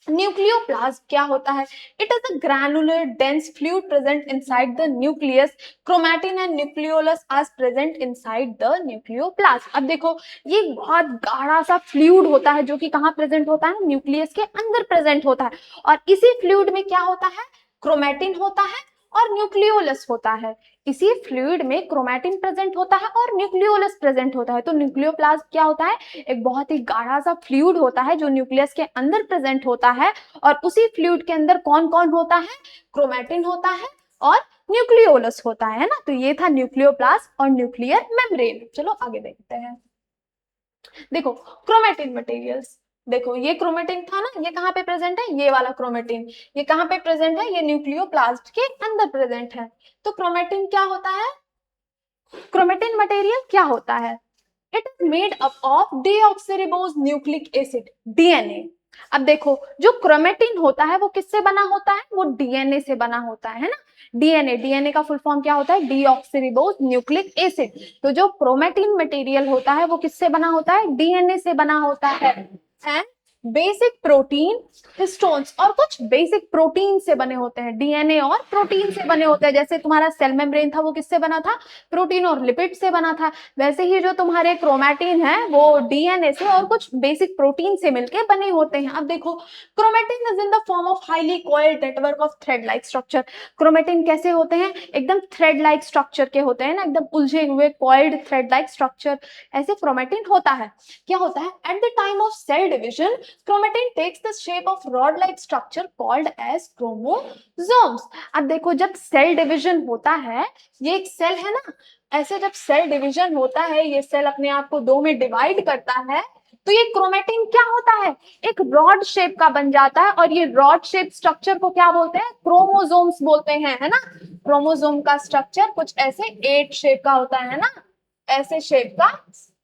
न्यूक्लियोप्लाज्म क्या होता है? It is a granular dense fluid present inside the nucleus. Chromatin and nucleolus are present inside the nucleoplasm. अब देखो, ये बहुत गाढ़ा सा फ्लूइड होता है जो कि कहाँ प्रेजेंट होता है? न्यूक्लियस के अंदर प्रेजेंट होता है। और इसी फ्लूइड में क्या होता है? क्रोमैटिन होता है और न्यूक्लियोलस होता है। इसी फ्लूइड में क्रोमैटिन प्रेजेंट होता है और न्यूक्लियोलस प्रेजेंट होता है। तो न्यूक्लियोप्लाज्म क्या होता है? एक बहुत ही गाढ़ा सा फ्लूइड होता है जो न्यूक्लियस के अंदर प्रेजेंट होता है। और उसी फ्लूइड के अंदर कौन कौन होता है? क्रोमैटिन होता है और न्यूक्लियोलस होता है ना। तो ये था न्यूक्लियोप्लाज्म और न्यूक्लियर मेम्ब्रेन। चलो आगे देखते हैं। देखो, क्रोमैटिन मटेरियल्स, देखो ये क्रोमैटिन था ना, ये कहाँ पे प्रेजेंट है? ये वाला क्रोमैटिन, ये कहाँ पे प्रेजेंट है? ये न्यूक्लियोप्लास्ट के अंदर प्रेजेंट है। तो क्रोमैटिन क्या होता है? क्रोमैटिन मटेरियल क्या होता है? It is made up of deoxyribose nucleic acid, DNA. अब देखो, जो क्रोमैटिन होता है वो किससे बना होता है? वो डीएनए से बना होता है ना। डीएनए, डीएनए का फुल फॉर्म क्या होता है? डीऑक्सीरिबोज न्यूक्लिक एसिड। तो जो क्रोमैटिन मटेरियल होता है वो किससे बना होता है? डीएनए से बना होता है। बेसिक प्रोटीन, हिस्टोन्स, और कुछ बेसिक प्रोटीन से बने होते हैं, डीएनए और प्रोटीन से बने होते हैं। जैसे तुम्हारा सेल मेम्ब्रेन था वो किससे बना था, प्रोटीन और लिपिड से बना था। वैसे ही जो तुम्हारे क्रोमैटिन है वो डीएनए से और कुछ बेसिक प्रोटीन से मिलके बने होते हैं। अब देखो, chromatin is in the form of highly coiled network of thread like structure. Chromatin कैसे होते हैं, एकदम थ्रेड लाइक स्ट्रक्चर के होते हैं ना, एकदम उलझे हुए कॉइल्ड थ्रेड लाइक स्ट्रक्चर, ऐसे क्रोमैटिन होता है। क्या होता है, at the time of cell division chromatin takes the shape of rod-like structure called as chromosomes। अब देखो, जब सेल डिवीजन होता है, ये एक सेल है ना, ऐसे जब सेल डिवीजन होता है, ये सेल अपने आप को दो में डिवाइड करता है, तो ये क्रोमेटिन क्या होता है, एक रॉड शेप का बन जाता है। और ये रॉड शेप स्ट्रक्चर को क्या बोलते हैं, क्रोमोसोम्स बोलते हैं, है ना। क्रोमोसोम का स्ट्रक्चर कुछ ऐसे 8 शेप का होता है ना, ऐसे शेप का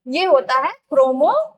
ये होता है क्रोमोसोम्स,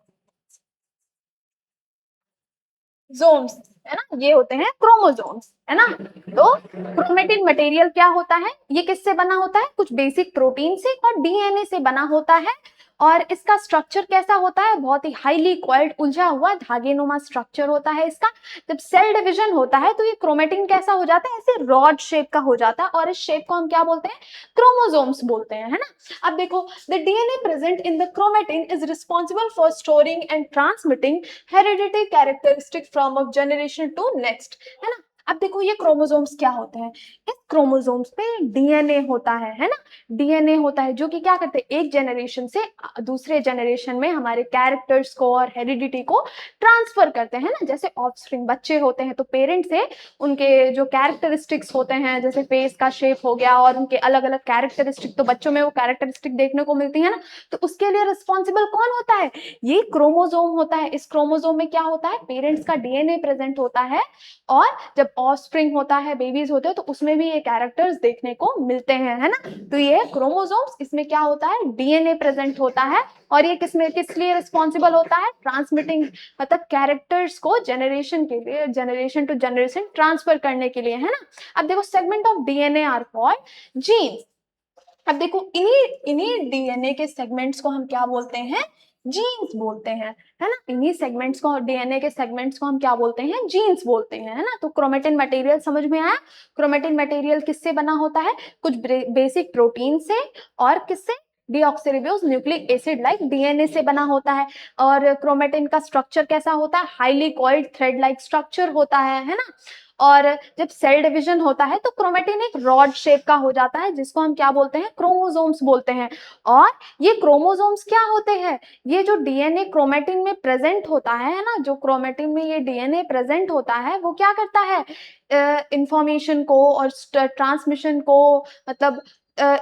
है ना, ये होते हैं क्रोमोसोम्स, है ना। तो क्रोमेटिन मटेरियल क्या होता है, ये किससे बना होता है, कुछ बेसिक प्रोटीन से और डीएनए से बना होता है। और इसका स्ट्रक्चर कैसा होता है, बहुत ही हाईली कॉइल्ड, उलझा हुआ धागेनुमा स्ट्रक्चर होता है इसका। जब सेल डिवीजन होता है तो ये क्रोमेटिन कैसा हो जाता है, ऐसे रॉड शेप का हो जाता है, और इस शेप को हम क्या बोलते हैं, क्रोमोसोम्स बोलते हैं, है ना। अब देखो, the DNA present in the chromatin is responsible for storing and transmitting heredity characteristic from a generation to next, है ना। अब देखो, ये क्रोमोसोम्स क्या होते हैं, इस क्रोमोसोम्स पे डीएनए होता है ना। डीएनए होता है जो कि क्या करते हैं, एक जनरेशन से दूसरे जनरेशन में हमारे कैरेक्टर्स को और हेरिडिटी को ट्रांसफर करते हैं ना। जैसे ऑफस्प्रिंग बच्चे होते हैं तो पेरेंट से उनके जो कैरेक्टरिस्टिक्स होते हैं, जैसे फेस का शेप हो गया और उनके अलग अलग कैरेक्टरिस्टिक, तो बच्चों में वो कैरेक्टरिस्टिक देखने को मिलती है ना। तो उसके लिए रिस्पॉन्सिबल कौन होता है, ये क्रोमोसोम होता है। इस क्रोमोसोम में क्या होता है, पेरेंट्स का डीएनए प्रेजेंट होता है, और जब ऑफस्प्रिंग होता है, बेबीज होते हैं, तो उसमें भी ये कैरेक्टर्स देखने को मिलते हैं, है ना। तो ये क्रोमोसोम्स, इसमें क्या होता है, डीएनए प्रेजेंट होता है, और ये किस लिए रिस्पॉन्सिबल होता है, ट्रांसमिटिंग, मतलब कैरेक्टर्स को जनरेशन के लिए, जनरेशन टू जनरेशन ट्रांसफर करने के लिए, है ना। अब देखो, segment of DNA are called genes. अब देखो, इन्हीं इन्हीं डीएनए के सेगमेंट्स को हम क्या बोलते हैं, जीन्स बोलते हैं, है ना। इन्हीं सेगमेंट्स को, डीएनए के सेगमेंट्स को हम क्या बोलते हैं, जीन्स बोलते हैं, है ना। तो क्रोमेटिन मटेरियल समझ में आया, क्रोमेटिन मटेरियल किससे बना होता है, कुछ बेसिक प्रोटीन से, और किससे, डीऑक्सीरिबोज न्यूक्लिक एसिड लाइक डीएनए से बना होता है। और क्रोमेटिन का स्ट्रक्चर कैसा होता है, highly coiled thread like structure होता है ना। और जब सेल डिवीजन होता है तो क्रोमेटिन एक रॉड शेप का हो जाता है, जिसको हम क्या बोलते हैं, क्रोमोसोम्स बोलते हैं। और ये क्रोमोसोम्स क्या होते हैं, ये जो डीएनए क्रोमेटिन में प्रेजेंट होता है ना, जो क्रोमेटिन में ये डीएनए प्रेजेंट होता है, वो क्या करता है, इंफॉर्मेशन को और ट्रांसमिशन को, मतलब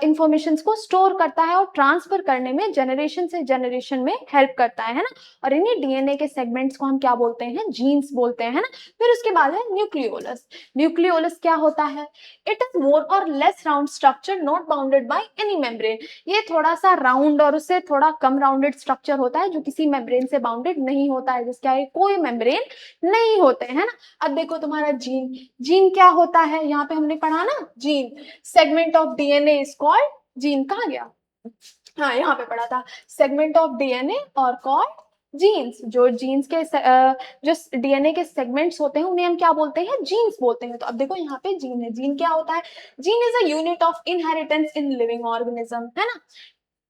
इंफॉर्मेशन को स्टोर करता है और ट्रांसफर करने में जनरेशन से जनरेशन में हेल्प करता है ना। और इन्हीं डीएनए के सेगमेंट्स को हम क्या बोलते हैं, जीन्स बोलते हैं, है ना। फिर उसके बाद है न्यूक्लियोलस। न्यूक्लियोलस क्या होता है, इट इज मोर और less round structure not bounded by any membrane. ये थोड़ा सा राउंड और उससे थोड़ा कम राउंडेड स्ट्रक्चर होता है, जो किसी मेम्ब्रेन से बाउंडेड नहीं होता है, जिसके आगे कोई मेम्ब्रेन नहीं होते, है ना। अब देखो, तुम्हारा जीन, जीन क्या होता है, यहाँ पे हमने पढ़ा ना, gene segment of DNA is called gene. कहाँ गया, हाँ यहाँ पे पढ़ा था, सेगमेंट ऑफ डीएनए और कॉल्ड जीन्स। जो जीन्स के जो डीएनए के सेगमेंट्स होते हैं उन्हें हम क्या बोलते हैं, जीन्स बोलते हैं। तो अब देखो, यहाँ पे जीन है, जीन क्या होता है, gene is a unit of inheritance in living organism, है ना।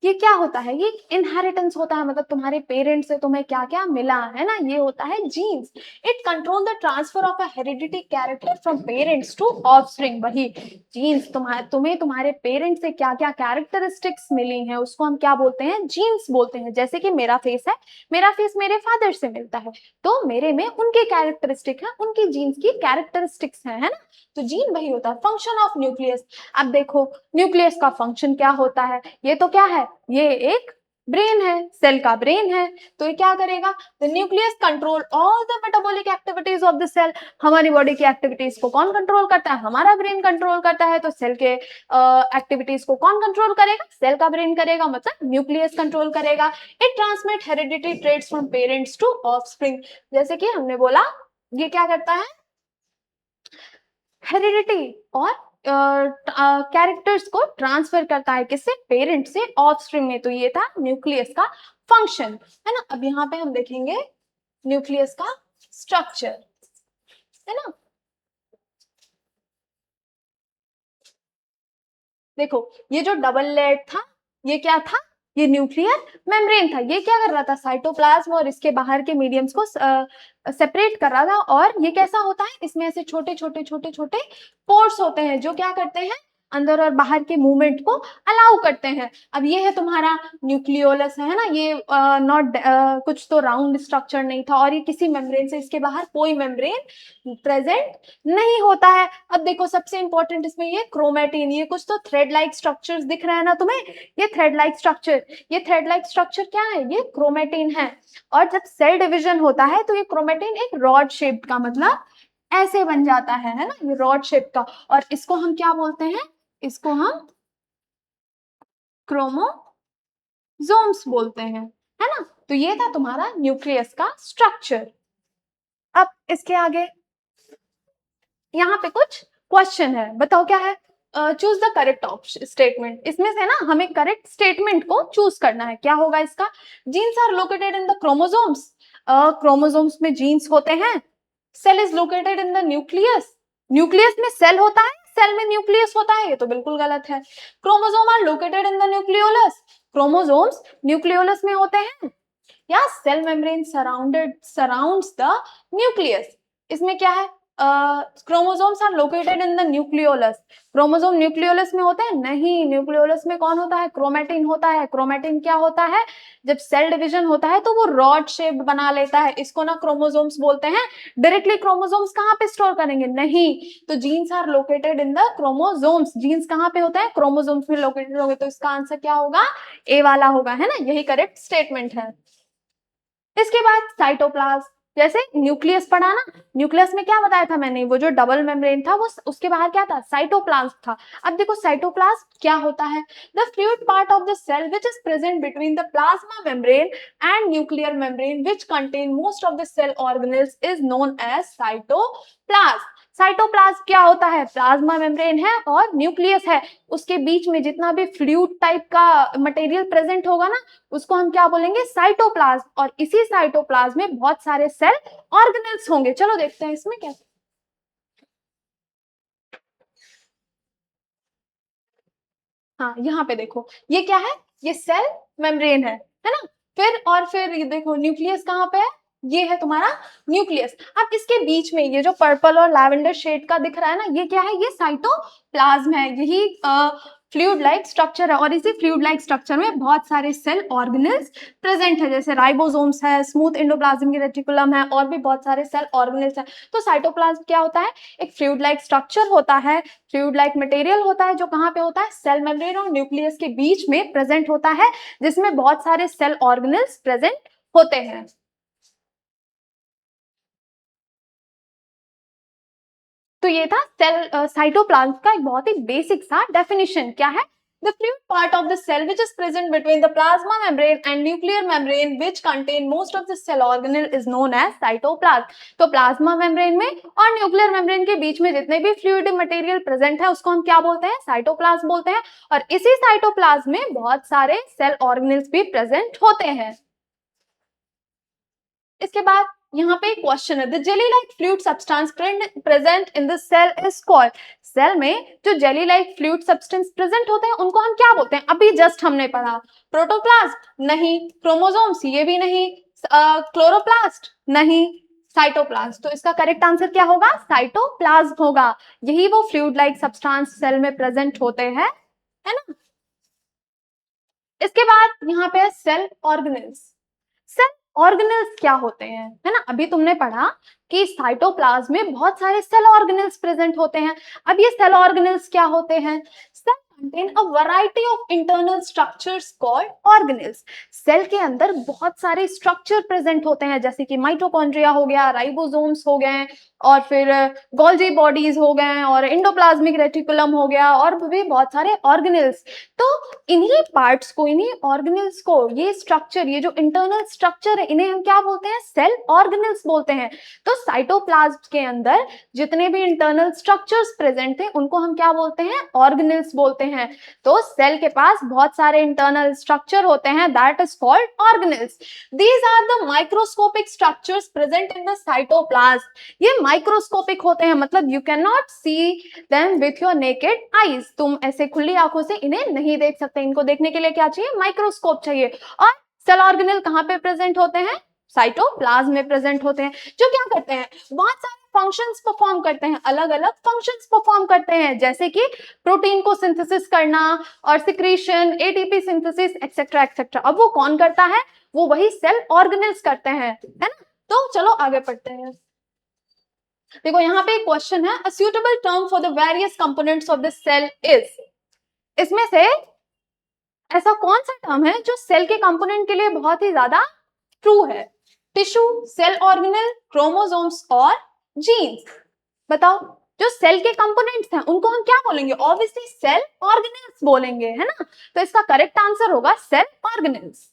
ये क्या होता है, ये इनहेरिटेंस होता है, मतलब तुम्हारे पेरेंट्स से तुम्हें क्या क्या मिला, है ना, ये होता है genes. It control the transfer of a heredity character from parents to offspring. वही जीन्स, तुम्हें तुम्हारे पेरेंट्स से क्या क्या कैरेक्टरिस्टिक्स मिली हैं, उसको हम क्या बोलते हैं, जीन्स बोलते हैं। जैसे कि मेरा फेस है, मेरा फेस मेरे फादर से मिलता है, तो मेरे में उनके कैरेक्टरिस्टिक है, उनकी जीन्स की कैरेक्टरिस्टिक्स है ना। तो जीन वही होता है। फंक्शन ऑफ न्यूक्लियस, अब देखो, न्यूक्लियस का फंक्शन क्या होता है, ये तो क्या है, ये एक ब्रेन है, सेल का ब्रेन है। तो ये क्या करेगा, the nucleus control all the metabolic activities of the cell. हमारी बॉडी की एक्टिविटीज को कौन कंट्रोल करता है, हमारा ब्रेन कंट्रोल करता है। तो सेल के एक्टिविटीज को कौन कंट्रोल करेगा, सेल का ब्रेन करेगा, मतलब न्यूक्लियस कंट्रोल करेगा। It transmit heredity traits from parents to offspring. जैसे कि हमने बोला, ये क्या करता है, हेरिडिटी और कैरेक्टर्स को ट्रांसफर करता है, किससे, पेरेंट से ऑफस्प्रिंग में। तो ये था न्यूक्लियस का फंक्शन, है ना। अब यहाँ पे हम देखेंगे न्यूक्लियस का स्ट्रक्चर, है ना। देखो ये जो डबल लेड था, ये क्या था, ये न्यूक्लियर मेम्ब्रेन था। ये क्या कर रहा था, साइटोप्लाज्म और इसके बाहर के मीडियम्स को सेपरेट कर रहा था। और ये कैसा होता है, इसमें ऐसे छोटे छोटे छोटे छोटे पोर्स होते हैं जो क्या करते हैं, अंदर और बाहर के मूवमेंट को अलाउ करते हैं। अब ये है तुम्हारा न्यूक्लियोलस, है ना। ये नॉट कुछ तो राउंड स्ट्रक्चर नहीं था, और ये किसी मेम्ब्रेन से, इसके बाहर कोई मेम्ब्रेन प्रेजेंट नहीं होता है। अब देखो सबसे इंपॉर्टेंट इसमें ये क्रोमेटिन, ये कुछ तो थ्रेड लाइक स्ट्रक्चर्स दिख रहे हैं ना तुम्हें, ये थ्रेड लाइक स्ट्रक्चर, ये थ्रेड लाइक स्ट्रक्चर क्या है, ये क्रोमेटिन है। और जब सेल डिवीजन होता है तो ये क्रोमेटिन एक रॉड शेप्ड का, मतलब ऐसे बन जाता है ना, ये रॉड शेप का। और इसको हम क्या बोलते हैं, इसको हम क्रोमोसोम्स बोलते हैं, है ना। तो ये था तुम्हारा न्यूक्लियस का स्ट्रक्चर। अब इसके आगे यहाँ पे कुछ क्वेश्चन है, बताओ क्या है। चूज द करेक्ट स्टेटमेंट, इसमें से ना हमें करेक्ट स्टेटमेंट को चूज करना है। क्या होगा इसका, genes are located in the chromosomes, chromosomes में जीन्स होते हैं। Cell is located in the nucleus, nucleus में सेल होता है, सेल में न्यूक्लियस होता है, ये तो बिल्कुल गलत है। Chromosome are located in the nucleolus, chromosomes nucleolus में होते हैं। या cell membrane surrounds the nucleus, इसमें क्या है, chromosomes are located in the nucleolus, chromosome nucleolus में होते हैं, नहीं। न्यूक्लियोलस में कौन होता है, क्रोमेटिन होता है। क्रोमेटिन क्या होता है, जब सेल डिवीजन होता है तो वो रॉड शेप बना लेता है, इसको ना क्रोमोसोम्स बोलते हैं। डायरेक्टली क्रोमोसोम्स कहाँ पे स्टोर करेंगे, नहीं। तो genes are located in the chromosomes, genes कहाँ पे होते हैं, क्रोमोसोम्स में लोकेटेड होंगे। तो इसका आंसर क्या होगा, ए वाला होगा, है ना, यही करेक्ट स्टेटमेंट है। इसके बाद साइटोप्लाज्म, जैसे न्यूक्लियस पढ़ा ना, न्यूक्लियस में क्या बताया था मैंने, वो जो डबल मेम्ब्रेन था वो उसके बाहर क्या था, साइटोप्लाज्म था। अब देखो साइटोप्लाज्म क्या होता है, the fluid part of the cell which is present between the plasma membrane and nuclear membrane which contain most of the cell organelles is known as cytoplasm. Cytoplasm क्या होता है, प्लाज्मा मेम्ब्रेन है और nucleus है, उसके बीच में जितना भी फ्लूइड टाइप का मटेरियल प्रेजेंट होगा ना, उसको हम क्या बोलेंगे, साइटोप्लाज्म। और इसी साइटोप्लाज्म में बहुत सारे सेल ऑर्गेनेल्स होंगे। चलो देखते हैं इसमें क्या। हाँ यहाँ पे देखो, ये क्या है, ये सेल मेम्ब्रेन है ना। फिर ये देखो न्यूक्लियस कहाँ पे है, ये है तुम्हारा न्यूक्लियस। अब इसके बीच में ये जो पर्पल और लैवेंडर शेड का दिख रहा है ना, ये क्या है, ये साइटोप्लाज्म है, यही फ्लूइड लाइक स्ट्रक्चर है। और इसी फ्लूइड लाइक स्ट्रक्चर में बहुत सारे सेल ऑर्गेनेल्स प्रेजेंट है, जैसे राइबोसोम्स है, स्मूथ एंडोप्लाज्मिक रेटिकुलम है, और भी बहुत सारे सेल ऑर्गेनेल्स है। तो साइटोप्लाज्म क्या होता है, एक फ्लूइड लाइक स्ट्रक्चर होता है, फ्लूइड लाइक मटेरियल होता है, जो कहाँ पे होता है, सेल मेम्ब्रेन और न्यूक्लियस के बीच में प्रेजेंट होता है, जिसमें बहुत सारे सेल ऑर्गेनेल्स प्रेजेंट होते हैं। तो ये था सेल साइटोप्लाज्म का एक बहुत ही बेसिक सा डेफिनेशन। क्या है, the fluid part of the cell which is present between the plasma membrane and nuclear membrane which contain most of the cell organelle is known as cytoplasm। तो plasma membrane में और nuclear membrane के बीच में जितने भी fluid material present है उसको हम क्या बोलते हैं, साइटोप्लाज्म बोलते हैं। और इसी साइटोप्लाज्म में बहुत सारे सेल ऑर्गेनेल्स भी प्रेजेंट होते हैं। इसके बाद यहाँ पे क्वेश्चन है, the jelly like fluid substance present in the cell is called. Cell में जो jelly like fluid substance present होते हैं उनको हम क्या बोलते हैं, अभी जस्ट हमने पढ़ा, प्रोटोप्लाज्म नहीं, क्रोमोसोम्स ये भी नहीं, क्लोरोप्लास्ट नहीं, साइटोप्लाज्म। तो इसका करेक्ट आंसर क्या होगा, साइटोप्लाज्म होगा। यही वो फ्लूइड लाइक सब्सटेंस सेल में प्रेजेंट होते हैं, है ना। इसके बाद यहाँ पे सेल ऑर्गेनेल्स। सेल ऑर्गेनेल्स क्या होते हैं, है ना। अभी तुमने पढ़ा कि साइटोप्लाज्म में बहुत सारे सेल ऑर्गेनेल्स प्रेजेंट होते हैं। अब ये सेल ऑर्गेनेल्स क्या होते हैं, cell contain a variety of internal structures called organelles. Cell के अंदर बहुत सारे स्ट्रक्चर प्रेजेंट होते हैं, जैसे कि माइटोकॉन्ड्रिया हो गया, राइबोसोम्स हो गए, और फिर गोल्जी बॉडीज हो गए, और एंडोप्लाज्मिक रेटिकुलम हो गया, और भी बहुत सारे ऑर्गेनेल्स। तो इन्हीं पार्ट्स को, इन्हीं ऑर्गेनेल्स को, ये स्ट्रक्चर, ये जो इंटरनल स्ट्रक्चर है, इन्हें हम क्या बोलते हैं? सेल ऑर्गेनेल्स बोलते हैं। तो साइटोप्लाज्म के अंदर जितने भी इंटरनल स्ट्रक्चर्स प्रेजेंट थे उनको हम क्या बोलते हैं? ऑर्गेनेल्स बोलते हैं। तो सेल के पास बहुत सारे इंटरनल स्ट्रक्चर होते हैं, that is called organelles. These are the microscopic structures present in the cytoplasm. ये माइक्रोस्कोपिक होते हैं, मतलब you can not see them with your naked eyes, तुम ऐसे खुली आंखों से इन्हें नहीं देख सकते। इनको देखने के लिए क्या चाहिए? माइक्रोस्कोप चाहिए। और सेल ऑर्गेनेल कहाँ पे प्रेजेंट होते हैं? साइटोप्लाज्म में प्रेजेंट होते हैं, जो क्या करते हैं? बहुत सारे फंक्शंस परफॉर्म करते हैं, अलग अलग फंक्शंस परफॉर्म करते हैं, जैसे कि प्रोटीन को सिंथेसिस करना और secretion, ATP synthesis etcetera etcetera. अब वो कौन करता है? वो वही सेल ऑर्गेनेल्स करते हैं, है ना। तो चलो आगे पढ़ते हैं। देखो यहाँ पे एक क्वेश्चन है, a suitable term for the various components of the cell is. इसमें से ऐसा कौन सा टर्म है जो सेल के कंपोनेंट के लिए बहुत ही ज्यादा ट्रू है? टिश्यू, सेल ऑर्गेनेल, क्रोमोसोम्स और जीन्स। बताओ, जो सेल के कंपोनेंट्स हैं उनको हम क्या बोलेंगे? ऑब्वियसली सेल ऑर्गेनेल्स बोलेंगे, है ना। तो इसका करेक्ट आंसर होगा सेल ऑर्गेनेल्स।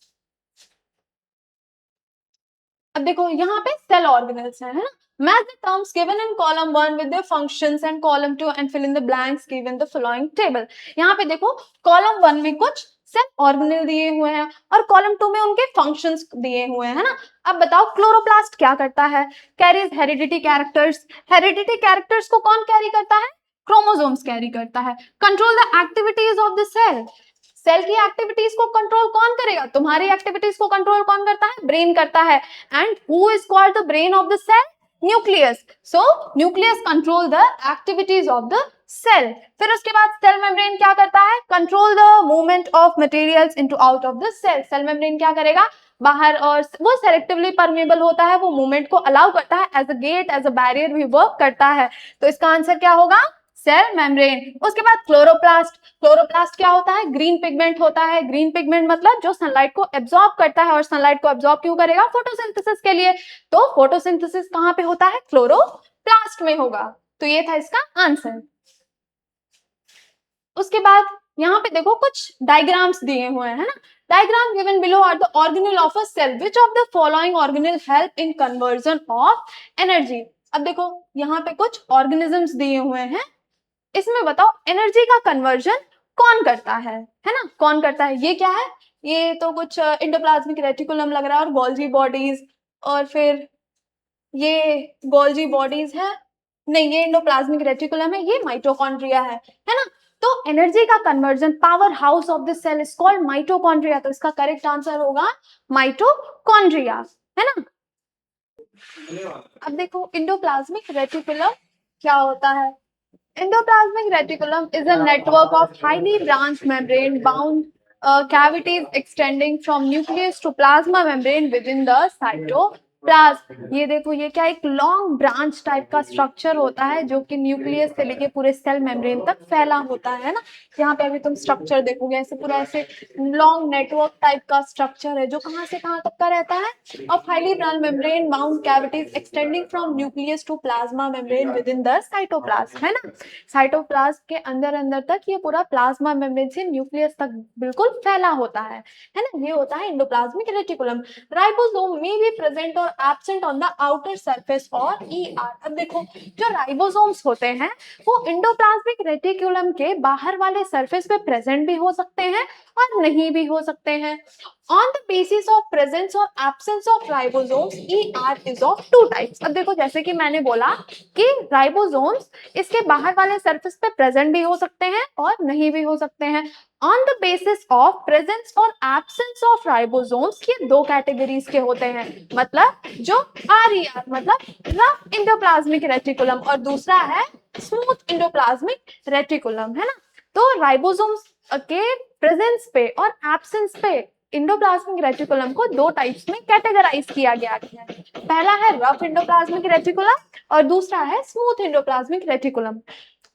अब देखो यहाँ पे सेल ऑर्गेनेल्स है ना। Match the terms given in column 1 with their functions and column 2 and fill in the blanks given the following table। यहाँ पे देखो कॉलम 1 में कुछ सेल ऑर्गेनेल दिए हुए हैं और कॉलम 2 में उनके फंक्शंस दिए हुए हैं, है ना। अब बताओ क्लोरोप्लास्ट क्या करता है? Carries heredity characters. Heredity characters को कौन कैरी करता है? क्रोमोसोम्स कैरी करता है। Control the activities of the cell. Cell की एक्टिविटीज को कंट्रोल कौन करेगा? तुम्हारी एक्टिविटीज को कंट्रोल कौन करता है? ब्रेन करता है। And who is called the brain of the cell? Nucleus. So nucleus control the activities of the cell. फिर उसके बाद सेल मेम्ब्रेन क्या करता है? Control the movement of materials into out of the cell. Cell membrane क्या करेगा? बाहर, और वो सेलेक्टिवली परमेबल होता है, वो मूवमेंट को अलाउ करता है, as a gate, as a barrier भी वर्क करता है। तो इसका आंसर क्या होगा? Cell membrane. उसके बाद क्लोरोप्लास्ट। क्लोरोप्लास्ट क्या होता है? ग्रीन पिगमेंट होता है। ग्रीन पिगमेंट मतलब जो सनलाइट को एब्जॉर्ब करता है, और सनलाइट को एब्जॉर्ब क्यों करेगा? फोटोसिंथेसिस के लिए। तो फोटोसिंथेसिस कहाँ पे होता है? क्लोरोप्लास्ट में होगा। तो ये था इसका आंसर। उसके बाद यहाँ पे देखो कुछ डायग्राम्स दिए हुए हैं, है ना। Diagram given below are the organelle of a cell, which of the following organelle help in conversion of energy. अब देखो यहाँ पे कुछ ऑर्गेनिजम्स दिए हुए हैं, इसमें बताओ एनर्जी का कन्वर्जन कौन करता है ना। कौन करता है? ये क्या है? ये तो कुछ इंडोप्लाज्मिक रेटिकुलम लग रहा है, और गोल्जी बॉडीज, और फिर ये गोल्जी बॉडीज है, नहीं ये इंडोप्लाज्मिक रेटिकुलम है, ये माइटोकॉन्ड्रिया है ना। तो एनर्जी का conversion, power house of the cell is called mitochondria. तो इसका करेक्ट आंसर होगा माइटोकॉन्ड्रिया, है ना। अब देखो इंडोप्लाज्मिक रेटिकुलम क्या होता है? Endoplasmic reticulum is a network of highly branched membrane bound cavities extending from nucleus to plasma membrane within the cytoplasm। ये देखो, ये क्या एक लॉन्ग ब्रांच टाइप का स्ट्रक्चर होता है जो कि न्यूक्लियस से लेके पूरे सेल मेम्ब्रेन तक फैला होता है ना। यहाँ पे अभी तुम स्ट्रक्चर देखोगे, ऐसे पूरा ऐसे लॉन्ग नेटवर्क टाइप का स्ट्रक्चर है जो कहाँ से कहाँ तक का रहता है? Of highly branch membrane bound cavities extending from nucleus to plasma membrane within the cytoplasm, है ना। साइटोप्लाज्म के अंदर अंदर तक ये पूरा प्लाज्मा मेम्ब्रेन से न्यूक्लियस तक बिल्कुल फैला होता है ना। ये होता है endoplasmic reticulum. Ribosome may be present और absent on the outer surface और ईआर। अब देखो जो राइबोसोम्स होते हैं वो इंडोप्लाज्मिक रेटिकुलम के बाहर वाले सरफेस पे प्रेजेंट भी हो सकते हैं और नहीं भी हो सकते हैं। On the basis of presence or absence of ribosomes, ER is of two types। अब देखो जैसे कि मैंने बोला कि राइबोसोम्स इसके बाहर वाले सरफेस पे प्रेजेंट भी हो सकते हैं और नहीं भी हो सकते हैं। On the basis of presence or absence of ribosomes, ये दो कैटेगरीज के होते हैं, मतलब जो RER मतलब रफ इंडोप्लाज्मिक रेटिकुलम, और दूसरा है स्मूथ इंडोप्लाज्मिक रेटिकुलम, है ना। तो राइबोसोम्स के प्रेजेंस पे और एब्सेंस पे इंडोप्लाज्मिक रेटिकुलम को दो टाइप्स में कैटेगराइज किया गया है। पहला है रफ इंडोप्लाज्मिक रेटिकुलम और दूसरा है स्मूथ इंडोप्लाज्मिक रेटिकुलम।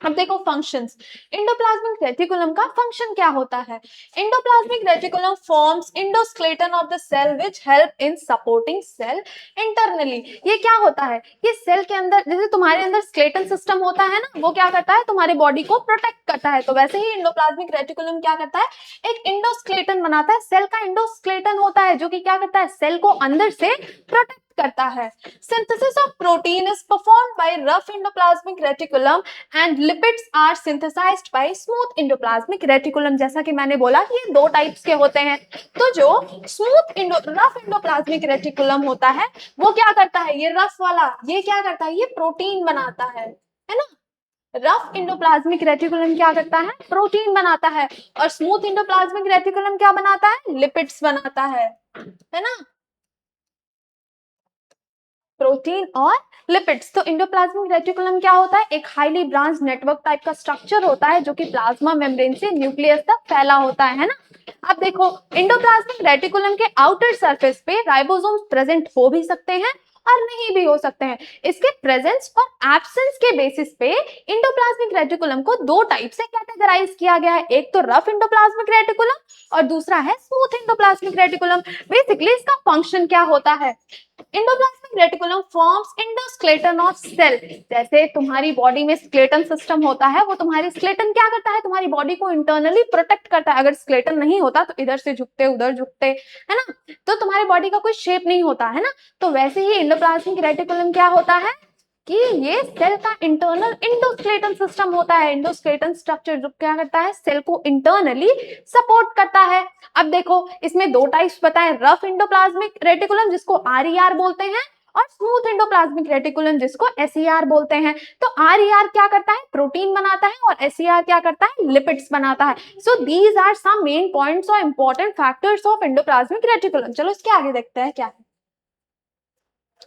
अब देखो फंक्शंस, एंडोप्लाज्मिक रेटिकुलम का फंक्शन क्या होता है? Endoplasmic reticulum forms endoskeleton of the cell which help in supporting cell internally. ये क्या होता है? ये सेल के अंदर, जैसे तुम्हारे अंदर स्केलेटन सिस्टम होता है ना, वो क्या करता है? तुम्हारे बॉडी को प्रोटेक्ट करता है। तो वैसे ही एंडोप्लाज्मिक रेटिकुलम क्या करता है? एक एंडोस्केलेटन बनाता है। सेल का एंडोस्केलेटन होता है जो कि क्या करता है? सेल को अंदर से प्रोटेक्ट करता है। Synthesis of protein is performed by rough endoplasmic reticulum and lipids are synthesised by smooth endoplasmic reticulum. जैसा कि मैंने बोला कि ये दो टाइप्स के होते हैं। तो जो रफ एंडोप्लाज्मिक रेटिकुलम होता है वो क्या करता है? ये रफ वाला, ये क्या करता है? ये प्रोटीन बनाता है ना। रफ एंडोप्लाज्मिक रेटिकुलम क्या करता है? प्रोटीन बनाता है। और स्मूथ एंडोप्लाज्मिक रेटिकुलम क्या बनाता है? लिपिड्स बनाता है ना, प्रोटीन और लिपिड्स। तो एंडोप्लाज्मिक रेटिकुलम क्या होता है? एक हाईली ब्रांच नेटवर्क टाइप का स्ट्रक्चर होता है जो कि प्लाज्मा मेम्ब्रेन से न्यूक्लियस तक फैला होता है ना। अब देखो, एंडोप्लाज्मिक रेटिकुलम के आउटर सरफेस पे राइबोसोम्स प्रेजेंट हो भी सकते हैं और नहीं भी हो सकते हैं। इसके प्रेजेंस और एब्सेंस के बेसिस पे एंडोप्लाज्मिक रेटिकुलम को दो टाइप से कैटेगराइज किया गया है। एक तो रफ एंडोप्लाज्मिक रेटिकुलम और दूसरा है स्मूथ एंडोप्लाज्मिक रेटिकुलम। बेसिकली इसका फंक्शन क्या होता है? Endoplasmic reticulum forms endoskeleton of cell. जैसे तुम्हारी बॉडी में स्केलेटन सिस्टम होता है, वो तुम्हारी स्केलेटन क्या करता है? तुम्हारी बॉडी को इंटरनली प्रोटेक्ट करता है। अगर स्केलेटन नहीं होता तो इधर से झुकते उधर झुकते, है ना, तो तुम्हारी बॉडी का कोई शेप नहीं होता है ना। तो वैसे ही एंडोप्लाज्मिक रेटिकुलम क्या होता है कि ये सेल का इंटरनल एंडोस्केलेटन सिस्टम होता है। एंडोस्केलेटन स्ट्रक्चर जो क्या करता है? सेल को इंटरनली सपोर्ट करता है। अब देखो, इसमें दो टाइप्स बताएं, रफ एंडोप्लाज्मिक रेटिकुलम जिसको आरईआर बोलते हैं और स्मूथ एंडोप्लाज्मिक रेटिकुलम जिसको एसईआर बोलते हैं। तो आरईआर क्या करता है? प्रोटीन बनाता है और एसईआर क्या करता है? लिपिड्स बनाता है। So these are some main points और important factors of endoplasmic reticulum. चलो इसके आगे देखते हैं क्या है।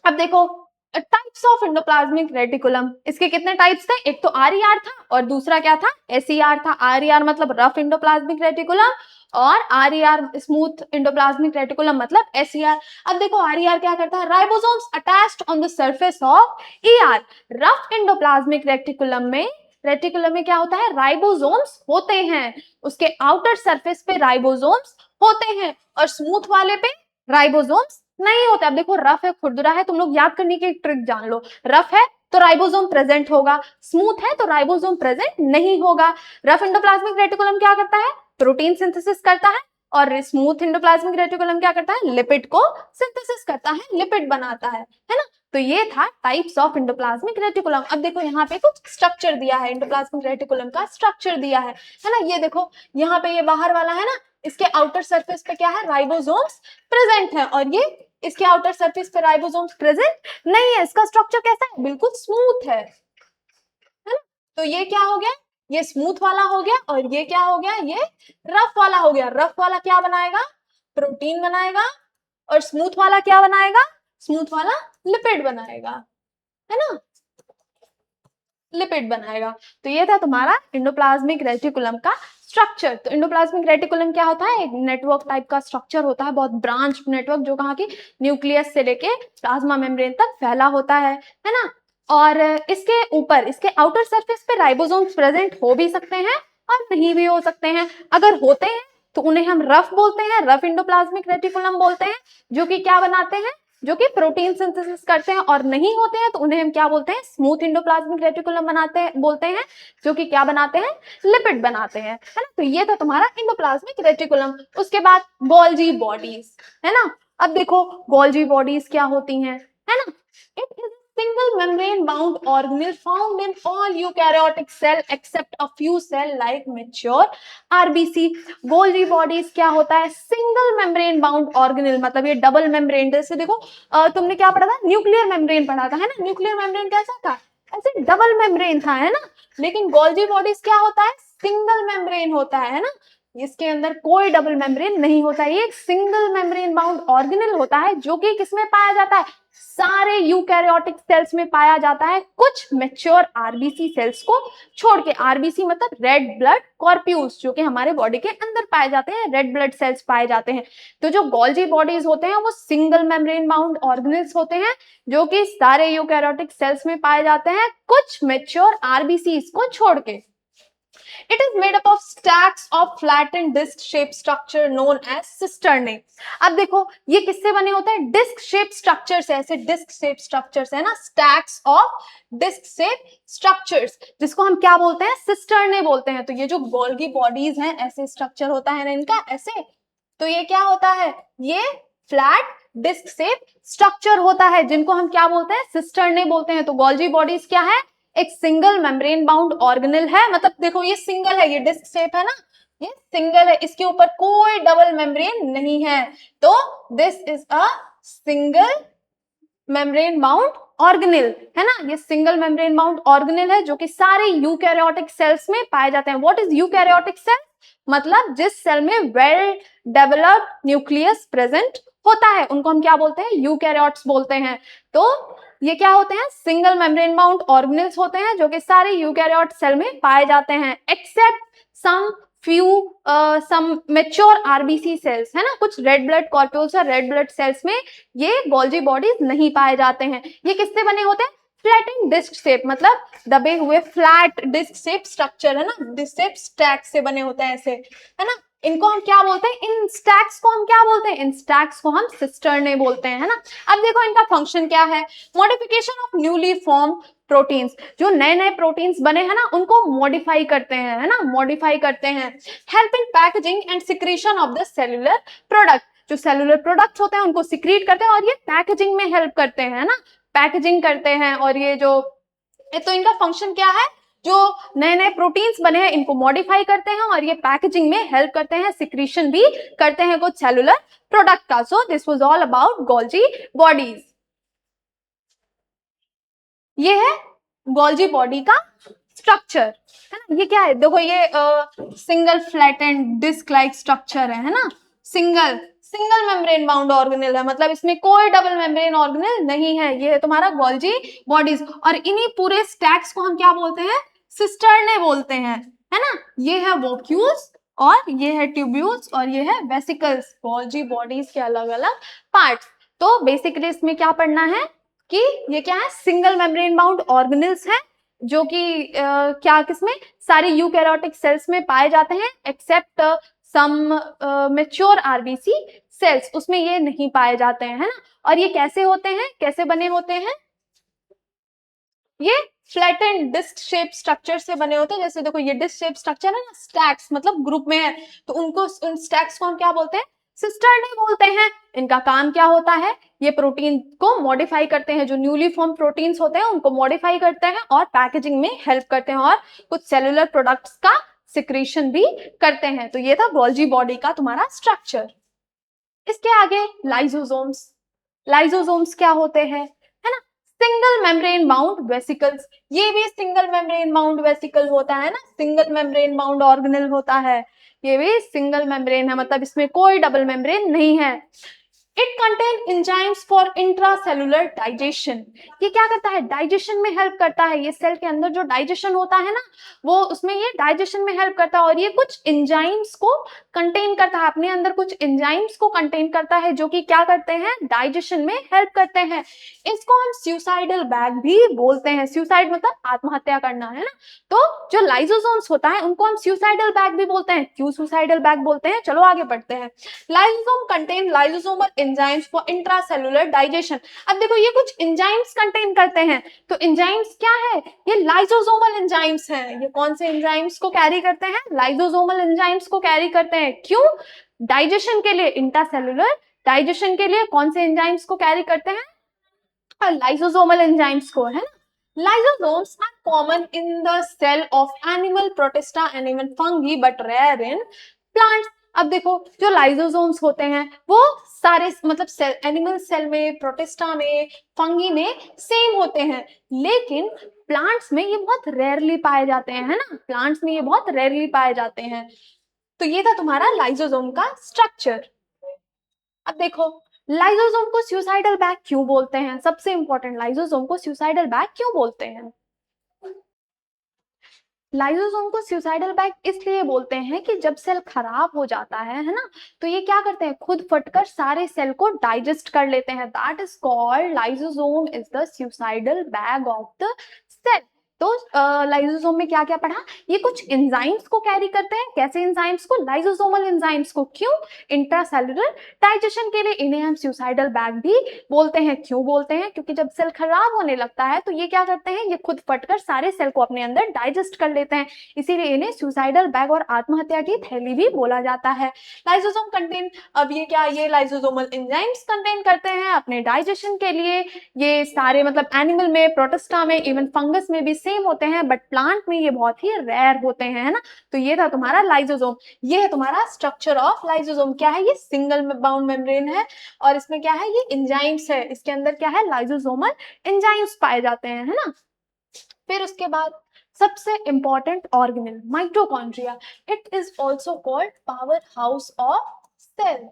अब देखो, टाइप्स ऑफ एंडोप्लाज्मिक रेटिकुलम, इसके कितने टाइप्स थे? एक तो आरईआर था और दूसरा क्या था? एसईआर था। आरईआर मतलब रफ एंडोप्लाज्मिक रेटिकुलम और आरईआर स्मूथ एंडोप्लाज्मिक रेटिकुलम मतलब एसईआर। अब देखो आरईआर क्या करता है? Ribosomes attached on the surface of ER. Rough endoplasmic reticulum में क्या होता है? राइबोसोम्स होते हैं, उसके आउटर सरफेस पे राइबोसोम्स होते हैं और स्मूथ वाले पे राइबोसोम्स नहीं होता। अब देखो, रफ है, खुरदुरा है, तुम लोग याद करने की एक ट्रिक जान लो। रफ है तो राइबोसोम प्रेजेंट होगा, स्मूथ है तो राइबोसोम प्रेजेंट नहीं होगा। रफ एंडोप्लाज्मिक रेटिकुलम क्या करता है? प्रोटीन सिंथेसिस करता है और स्मूथ एंडोप्लाज्मिक रेटिकुलम क्या करता है? लिपिड को सिंथेसिस करता है, लिपिड बनाता है ना। तो ये था टाइप्स ऑफ एंडोप्लाज्मिक रेटिकुलम। अब देखो यहाँ पे कुछ स्ट्रक्चर दिया है, एंडोप्लाज्मिक रेटिकुलम का स्ट्रक्चर दिया है ना। ये देखो, यहाँ पे ये बाहर वाला है ना, इसके आउटर सरफेस पे क्या है? राइबोसोम्स प्रेजेंट है और ये इसके आउटर सरफेस पे राइबोसोम्स प्रेजेंट नहीं है। इसका स्ट्रक्चर कैसा है? बिल्कुल स्मूथ है ना। तो ये क्या हो गया? ये स्मूथ वाला हो गया और ये क्या हो गया? ये रफ वाला हो गया। रफ वाला क्या बनाएगा? प्रोटीन बनाएगा और स्मूथ वाला क्या बनाएगा? स्मूथ वाला लिपिड बनाएगा, है ना, लिपिड बनाएगा। तो ये था तुम्हारा एंडोप्लाज्मिक रेटिकुलम का स्ट्रक्चर। तो एंडोप्लाज्मिक रेटिकुलम क्या होता है? एक नेटवर्क टाइप का स्ट्रक्चर होता है, बहुत ब्रांच नेटवर्क, जो कहाँ की न्यूक्लियस से लेके प्लाज्मा मेम्ब्रेन तक फैला होता है ना। और इसके ऊपर, इसके आउटर सरफेस पे राइबोसोम्स प्रेजेंट हो भी सकते हैं और नहीं भी हो सकते हैं। अगर होते हैं तो उन्हें हम रफ बोलते हैं, रफ एंडोप्लाज्मिक रेटिकुलम बोलते हैं, जो कि क्या बनाते हैं? जो कि प्रोटीन सिंथेसिस करते हैं। और नहीं होते हैं तो उन्हें हम क्या बोलते हैं? स्मूथ एंडोप्लाज्मिक रेटिकुलम बोलते हैं, जो कि क्या बनाते हैं? लिपिड बनाते हैं, है ना। तो ये था तुम्हारा एंडोप्लाज्मिक रेटिकुलम। उसके बाद गोल्जी बॉडीज, है ना। अब देखो गोल्जी बॉडीज क्या होती हैं, है ना। It is single membrane bound organelle found in all eukaryotic cell except a few cell like mature RBC। Golgi bodies क्या होता है? सिंगल मेम्ब्रेन बाउंड ऑर्गेनेल, मतलब ये डबल मेम्ब्रेन। जैसे देखो, तुमने क्या पढ़ा था? न्यूक्लियर मेम्ब्रेन पढ़ा था, है ना। न्यूक्लियर मेम्ब्रेन कैसा था? ऐसे डबल मेम्ब्रेन था, है ना। लेकिन गोल्जी बॉडीज क्या होता है? सिंगल मेम्ब्रेन होता है ना। इसके अंदर कोई डबल मेम्ब्रेन नहीं होता, ये एक सिंगल मेम्ब्रेन बाउंड ऑर्गेनेल होता है जो कि किसमें पाया जाता है, सारे यूकैरियोटिक सेल्स में पाया जाता है, कुछ मैच्योर आरबीसी सेल्स को छोड़ के। आरबीसी मतलब रेड ब्लड कॉर्प्यूल्स, जो कि हमारे बॉडी के अंदर पाए जाते हैं, रेड ब्लड सेल्स पाए जाते हैं। तो जो गोल्जी बॉडीज होते हैं वो सिंगल मेम्ब्रेन बाउंड ऑर्गेनेल्स होते हैं जो कि सारे यूकैरियोटिक सेल्स में पाए जाते हैं, कुछ मैच्योर आरबीसी को छोड़ के। It is made up of stacks of flattened disc-shaped structure known as cisternae. अब देखो ये किससे बने होते हैं, डिस्क शेप स्ट्रक्चर से, ऐसे डिस्क शेप स्ट्रक्चर्स है ना, stacks of disc shape structures, जिसको हम क्या बोलते हैं, सिस्टर्ने बोलते हैं। तो ये जो गोल्गी बॉडीज हैं, ऐसे स्ट्रक्चर होता है ना इनका, ऐसे, तो ये क्या होता है, ये फ्लैट डिस्क शेप स्ट्रक्चर होता है, जिनको हम क्या बोलते हैं, सिस्टर्ने बोलते हैं। तो गोल्जी बॉडीज क्या है, एक सिंगल मेम्ब्रेन बाउंड ऑर्गेनेल है, मतलब देखो ये सिंगल है, ये डिस्क शेप है ना, ये सिंगल है, इसके ऊपर कोई डबल मेम्ब्रेन नहीं है, तो this is a single membrane bound organelle है ना, ये सिंगल मेम्ब्रेन बाउंड ऑर्गेनेल है जो कि सारे यूकैरियोटिक सेल्स में पाए जाते हैं। व्हाट इज यूकैरियोटिक सेल, मतलब जिस सेल में वेल डेवलप्ड न्यूक्लियस प्रेजेंट होता है, उनको हम क्या बोलते हैं, यूकैरियोट्स बोलते हैं। तो ये क्या होते हैं, सिंगल मेम्ब्रेन बाउंड ऑर्गेनेल्स होते हैं जो कि सारे यूकैरियोट सेल में पाए जाते हैं, एक्सेप्ट सम फ्यू सम मैच्योर आरबीसी सेल्स है ना, कुछ रेड ब्लड कॉर्प्यूल्स और रेड ब्लड सेल्स में ये गोल्जी बॉडीज नहीं पाए जाते हैं। ये किससे बने होते हैं, फ्लैटेन डिस्क शेप, मतलब दबे हुए फ्लैट डिस्क शेप स्ट्रक्चर है ना, डिस्क शेप स्टैक से बने होते हैं ऐसे, है ना। इनको हम क्या बोलते हैं, इन स्टैक्स को हम क्या बोलते हैं, इन स्टैक्स को हम सिस्टर्ने बोलते हैं, है ना। अब देखो इनका फंक्शन क्या है, modification of newly form proteins, जो नए नए प्रोटीन्स बने हैं ना उनको मॉडिफाई करते हैं, है ना, मॉडिफाई करते हैं। Help in packaging and secretion of the cellular product, जो सेलुलर प्रोडक्ट्स होते हैं उनको सिक्रीट करते हैं और ये पैकेजिंग में हेल्प करते हैं, है ना, पैकेजिंग करते हैं। और ये जो, तो इनका फंक्शन क्या है, जो नए नए प्रोटीन्स बने हैं इनको मॉडिफाई करते हैं और ये पैकेजिंग में हेल्प करते हैं, सिक्रीशन भी करते हैं कुछ सेलुलर प्रोडक्ट का। So this was all about Golgi bodies. ये है गोल्जी बॉडी का स्ट्रक्चर, है ना। ये क्या है, देखो ये single flattened disc like structure है ना, single single membrane bound organelle है, मतलब इसमें कोई डबल मेम्ब्रेन ऑर्गेनेल नहीं है। ये है तुम्हारा गोल्जी बॉडीज, और इन्हीं पूरे स्टैक्स को हम क्या बोलते हैं, सिस्टर्ने बोलते हैं, है ना। ये है वॉक्यूल्स और ये है ट्यूब्यूल्स और ये है वेसिकल्स, गोल्जी बॉडीज के अलग अलग पार्ट्स। तो बेसिकली इसमें क्या पढ़ना है कि ये क्या है, सिंगल मेम्ब्रेन बाउंड ऑर्गेनेल्स हैं जो कि क्या किसमें, सारे यूकैरियोटिक सेल्स में पाए जाते हैं, except some mature RBC cells, उसमें ये नहीं पाए जाते हैं, है ना। और ये कैसे होते हैं, कैसे बने होते हैं, ये फ्लैटेंड डिस्क शेप स्ट्रक्चर से बने होते हैं। जैसे देखो ये डिस्क शेप स्ट्रक्चर है ना, स्टैक्स मतलब ग्रुप में है, तो उनको, उन स्टैक्स को हम क्या बोलते हैं, सिस्टर्ने बोलते हैं। इनका काम क्या होता है, ये प्रोटीन को मॉडिफाई करते हैं, जो न्यूली फॉर्म प्रोटीन्स होते हैं उनको मॉडिफाई करते हैं और पैकेजिंग में हेल्प करते हैं और कुछ सेलुलर प्रोडक्ट्स का सिक्रीशन भी करते हैं। तो ये था गोल्जी बॉडी का तुम्हारा स्ट्रक्चर। इसके आगे लाइसोसोम्स, लाइसोसोम्स क्या होते हैं, है ना, सिंगल मेम्ब्रेन बाउंड वेसिकल्स, ये भी सिंगल मेम्ब्रेन बाउंड वेसिकल होता है ना, सिंगल मेम्ब्रेन बाउंड ऑर्गेनेल होता है, ये भी सिंगल मेम्ब्रेन है, मतलब इसमें कोई डबल मेम्ब्रेन नहीं है। It contain enzymes for intracellular digestion, ये क्या करता है, डाइजेशन में हेल्प करता है, ये सेल के अंदर जो डाइजेशन होता है ना वो, उसमें ये डाइजेशन में हेल्प करता है, और ये कुछ एंजाइम्स को कंटेन करता है, अपने अंदर कुछ एंजाइम्स को कंटेन करता है जो कि क्या करते हैं, डाइजेशन में हेल्प करते हैं। इसको हम सुसाइडल बैग भी बोलते हैं, सुसाइड मतलब आत्महत्या करना, है ना। तो जो लाइसोसोम्स होता है उनको हम सुसाइडल बैग भी बोलते हैं। क्यों सुसाइडल बैग बोलते हैं, चलो आगे बढ़ते हैं। Lysosome contain lysosomal enzymes for intracellular digestion. अब देखो ये कुछ एंजाइम्स कंटेन करते हैं, तो एंजाइम्स क्या है, ये लाइसोसोमल एंजाइम्स हैं। ये कौन से एंजाइम्स को कैरी करते हैं, लाइसोसोमल एंजाइम्स को कैरी करते हैं। क्यों, डाइजेशन के लिए, इंट्रासेलुलर डाइजेशन के लिए कौन से एंजाइम्स को कैरी करते हैं, लाइसोसोमल एंजाइम्स को, है ना। Lysosomes are common in the cell of animal protista and even fungi but rare in plants. अब देखो जो लाइसोसोम्स होते हैं वो सारे मतलब सेल, एनिमल सेल में, प्रोटिस्टा में, फंगी में सेम होते हैं, लेकिन प्लांट्स में ये बहुत रेयरली पाए जाते हैं, है ना, प्लांट्स में ये बहुत रेयरली पाए जाते हैं। तो ये था तुम्हारा लाइसोसोम का स्ट्रक्चर। अब देखो लाइसोसोम को सुसाइडल बैग क्यों बोलते हैं, सबसे इंपॉर्टेंट, लाइसोसोम को सुसाइडल बैग क्यों बोलते हैं? लाइसोसोम को सुसाइडल बैग इसलिए बोलते हैं कि जब सेल खराब हो जाता है ना, तो ये क्या करते हैं, खुद फटकर सारे सेल को डाइजेस्ट कर लेते हैं। That is called lysosome is the suicidal bag of the cell. तो लाइसोसोम में क्या क्या पढ़ा, ये कुछ एंजाइम्स को कैरी करते हैं। कैसे एंजाइम्स को? लाइसोसोमल एंजाइम्स को। क्यों? इंट्रासेलुलर डाइजेशन के लिए इन्हें हम सुसाइडल बैग भी बोलते हैं। क्यों बोलते हैं? क्योंकि जब सेल खराब होने लगता है तो ये क्या करते हैं, ये खुद फटकर सारे सेल को अपने अंदर डाइजेस्ट कर लेते हैं, इसीलिए इन्हें सुसाइडल बैग और आत्महत्या की थैली भी बोला जाता है। लाइसोसोम कंटेन, अब ये क्या, ये लाइसोसोमल एंजाइम्स कंटेन करते हैं अपने डाइजेशन के लिए। ये सारे मतलब एनिमल में, प्रोटिस्टा में, इवन फंगस में भी सेम होते हैं, बट प्लांट में ये बहुत ही रेयर होते हैं, है ना। तो ये था तुम्हारा लाइसोसोम, ये है तुम्हारा स्ट्रक्चर ऑफ लाइसोसोम। क्या है? ये सिंगल बाउंड मेम्ब्रेन है और इसमें क्या है, ये एंजाइम्स है, इसके अंदर क्या है, लाइसोसोमल एंजाइम्स पाए जाते हैं, है ना। फिर उसके बाद सबसे important organelle mitochondria, it is also called power house of cell.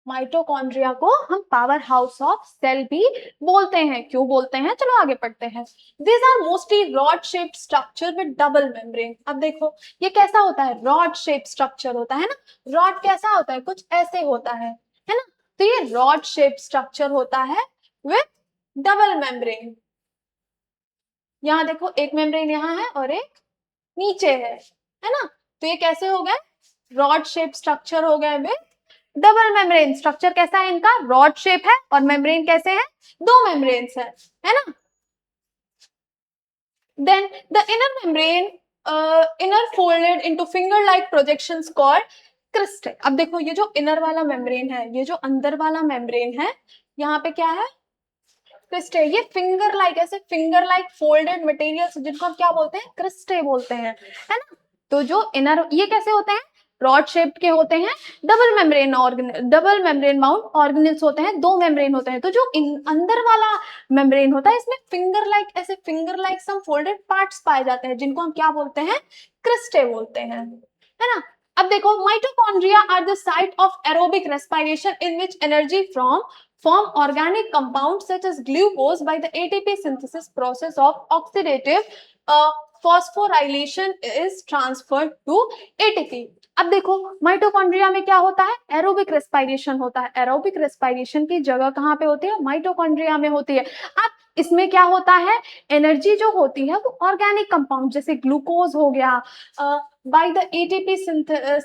Mitochondria को हम पावर हाउस ऑफ सेल भी बोलते हैं। क्यों बोलते हैं? चलो आगे पढ़ते हैं। These are mostly rod shaped structure with double membrane। अब देखो ये कैसा होता है, रॉड शेप स्ट्रक्चर होता है ना। रॉड कैसा होता है, कुछ ऐसे होता है ना। तो ये रॉड शेप स्ट्रक्चर होता है विथ डबल मेम्ब्रेन। यहाँ देखो एक मेम्ब्रेन यहाँ है और एक नीचे है ना। तो ये कैसे हो गए, रॉड शेप स्ट्रक्चर हो गए विथ डबल मेम्ब्रेन। स्ट्रक्चर कैसा है इनका, रॉड शेप है, और मेम्ब्रेन कैसे है, दो मेम्ब्रेन्स है ना। Then the inner membrane, inner folded into finger like projections called cristae. अब देखो ये जो इनर वाला मेम्ब्रेन है, ये जो अंदर वाला मेम्ब्रेन है, यहाँ पे क्या है, क्रिस्टे। ये फिंगर लाइक, ऐसे फिंगर लाइक फोल्डेड मटेरियल्स जिनको हम क्या बोलते हैं, क्रिस्टे बोलते हैं, है ना। तो जो इनर, ये कैसे होते हैं, रॉड शेप्ड के होते हैं, double membrane organelle, double membrane mount organelles होते हैं, दो मेम्ब्रेन होते हैं। तो जो अंदर वाला मेम्ब्रेन होता है, इसमें फिंगर लाइक, ऐसे finger like some folded parts पाए जाते हैं, जिनको हम क्या बोलते हैं, क्रिस्टे बोलते हैं, है ना। अब देखो mitochondria are the site of aerobic respiration in which energy from form organic compounds such as glucose by the ATP synthesis process of oxidative phosphorylation is transferred to ATP। अब देखो माइटोकॉन्ड्रिया में क्या होता है, एरोबिक रेस्पिरेशन होता है। Aerobic respiration की जगह कहाँ पे होती है, माइटोकॉन्ड्रिया में होती है। अब इसमें क्या होता है, एनर्जी जो होती है वो ऑर्गेनिक कंपाउंड जैसे ग्लूकोज हो गया, by the ATP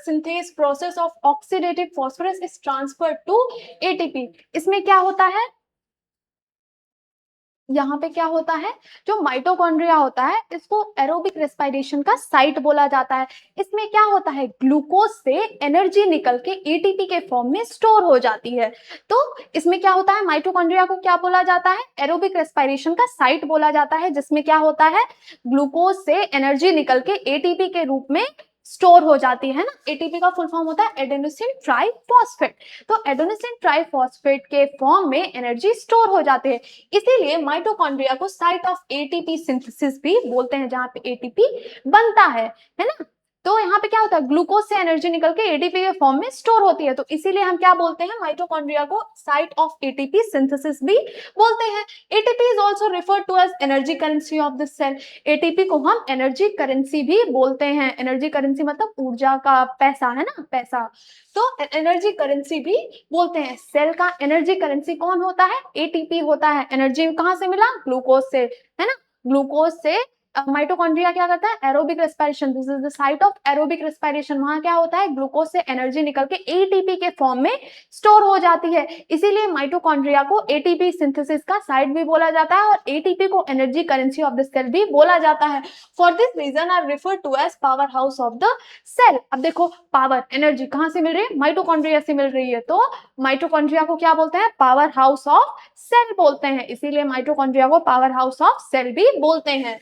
synthase process of oxidative phosphorus is transferred to ATP। इसमें क्या होता है, यहाँ पे क्या होता है, जो माइटोकॉन्ड्रिया होता है इसको एरोबिक रेस्पिरेशन का साइट बोला जाता है। इसमें क्या होता है, ग्लूकोज से एनर्जी निकल के एटीपी के फॉर्म में स्टोर हो जाती है। तो इसमें क्या होता है, माइटोकॉन्ड्रिया को क्या बोला जाता है, एरोबिक रेस्पिरेशन का साइट बोला जाता है, जिसमें क्या होता है, ग्लूकोज से एनर्जी निकल के एटीपी के रूप में स्टोर हो जाती है ना। एटीपी का फुल फॉर्म होता है एडेनोसिन ट्राइफॉस्फेट। तो एडेनोसिन ट्राइफॉस्फेट के फॉर्म में एनर्जी स्टोर हो जाती है, इसीलिए माइटोकॉन्ड्रिया को साइट ऑफ एटीपी सिंथेसिस भी बोलते हैं, जहां पे एटीपी बनता है ना। तो यहाँ पे क्या होता है, ग्लूकोज से एनर्जी निकल के एटीपी के फॉर्म में स्टोर होती है, तो इसीलिए हम क्या बोलते हैं, माइटोकॉन्ड्रिया को साइट ऑफ एटीपी सिंथेसिस भी बोलते हैं। ATP is also referred to as energy currency of the cell. ATP को हम एनर्जी करेंसी भी बोलते हैं। एनर्जी करेंसी मतलब ऊर्जा का पैसा, है ना, पैसा। तो एनर्जी करेंसी भी बोलते हैं। सेल का एनर्जी करेंसी कौन होता है, एटीपी होता है। एनर्जी कहां से मिला, ग्लूकोज से, है ना, ग्लूकोज से। माइटोकॉन्ड्रिया क्या करता है, aerobic respiration, this is the site of aerobic respiration. वहां क्या होता है, ग्लूकोज से एनर्जी निकल के एटीपी के फॉर्म में स्टोर हो जाती है, इसीलिए माइटोकॉन्ड्रिया को एटीपी सिंथेसिस का साइट भी बोला जाता है और एटीपी को energy currency of the cell भी बोला जाता है। For this reason are referred to as power house of the cell. अब देखो पावर, एनर्जी कहां से मिल रही है, माइटोकॉन्ड्रिया से मिल रही है, तो माइटोकॉन्ड्रिया को क्या बोलते हैं, पावर हाउस ऑफ सेल बोलते हैं, इसीलिए माइटोकॉन्ड्रिया को पावर हाउस ऑफ सेल भी बोलते हैं।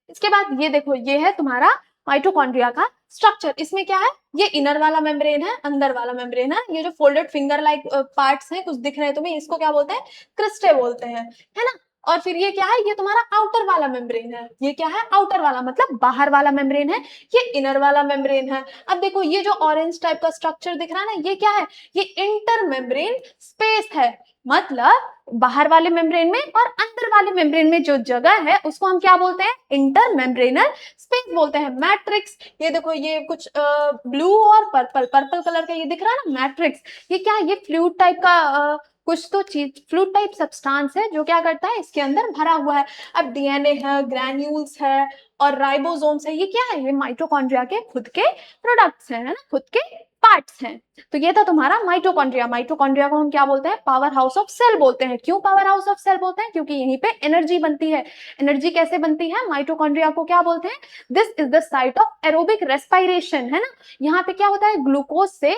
इसके बाद ये देखो, ये है तुम्हारा माइटोकॉन्ड्रिया का स्ट्रक्चर। इसमें क्या है, ये इनर वाला मेम्ब्रेन है, अंदर वाला मेम्ब्रेन है। ये जो फोल्डेड फिंगर लाइक पार्ट्स हैं, कुछ दिख रहे हैं तुम्हें, इसको क्या बोलते हैं, क्रिस्टे बोलते हैं, है ना। और फिर ये क्या है, ये तुम्हारा आउटर वाला मेम्ब्रेन है। ये क्या है, आउटर वाला मतलब बाहर वाला मेम्ब्रेन है, ये इनर वाला मेम्ब्रेन है। अब देखो ये जो ऑरेंज टाइप का स्ट्रक्चर दिख रहा है ना, ये क्या है, ये इंटर मेम्ब्रेन स्पेस है। मतलब बाहर वाले मेम्ब्रेन में और अंदर वाले मेम्ब्रेन में जो जगह है उसको हम क्या बोलते हैं, इंटर मेम्ब्रेनल स्पेस बोलते हैं। मैट्रिक्स, ये देखो ये कुछ ब्लू और पर्पल कलर का ये दिख रहा है ना मैट्रिक्स, ये क्या है, ये फ्लूइड टाइप का कुछ तो चीज, फ्लूइड टाइप सब्सटेंस है जो क्या करता है, इसके अंदर भरा हुआ है। अब डीएनए है, ग्रैन्यूल्स है और राइबोसोम्स है, ये क्या है, ये माइटोकॉन्ड्रिया के खुद के प्रोडक्ट्स हैं, है ना, खुद के पार्ट्स हैं। तो ये था तुम्हारा माइटोकॉन्ड्रिया। माइटोकॉन्ड्रिया को हम क्या बोलते हैं, पावर हाउस ऑफ सेल बोलते हैं। क्यों पावर हाउस ऑफ सेल बोलते हैं, क्योंकि यहीं पे एनर्जी बनती है। एनर्जी कैसे बनती है, माइटोकॉन्ड्रिया को क्या बोलते हैं, this is the site of aerobic respiration, है ना। यहाँ पे क्या होता है, ग्लूकोज से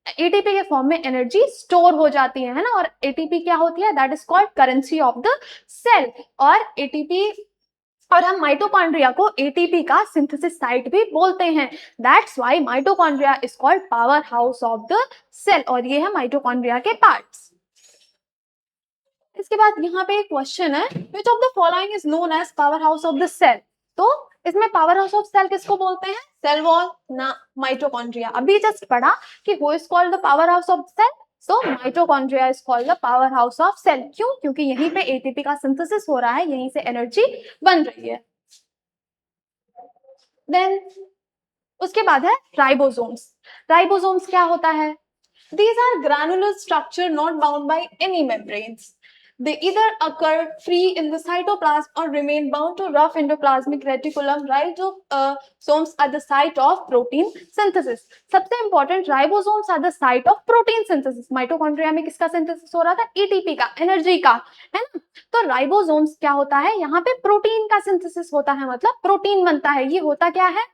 एटीपी के फॉर्म में एनर्जी स्टोर हो जाती है ना, और एटीपी क्या होती है, that is called currency of the cell. और एटीपी, और हम माइटोकॉन्ड्रिया को एटीपी का सिंथेसिस साइट भी बोलते हैं। That's why mitochondria is called power house of the cell. और ये है माइटोकॉन्ड्रिया के पार्ट्स। इसके बाद यहाँ पे एक क्वेश्चन है, which of the following is known as power house of the cell. तो इसमें पावर हाउस ऑफ सेल किसको बोलते हैं, सेल वॉल ना माइटोकॉन्ड्रिया। अभी जस्ट पढ़ा कि who is called the power house of cell, so mitochondria is called the power house of cell. क्यों, क्योंकि यहीं पे एटीपी का सिंथेसिस हो रहा है, यहीं से एनर्जी बन रही है। देन उसके बाद है राइबोसोम्स। राइबोसोम्स क्या होता है, these are granular structure not bound by any membranes. They either occur free in the cytoplasm or remain bound to rough endoplasmic reticulum. Ribosomes are the site of protein synthesis. सबसे important, ribosomes are the site of protein synthesis. Mitochondria में किसका synthesis हो रहा था, ATP का, energy का, है ना। तो राइबोसोम्स क्या होता है, यहाँ पे प्रोटीन का सिंथेसिस होता है, मतलब प्रोटीन बनता है। ये होता क्या है,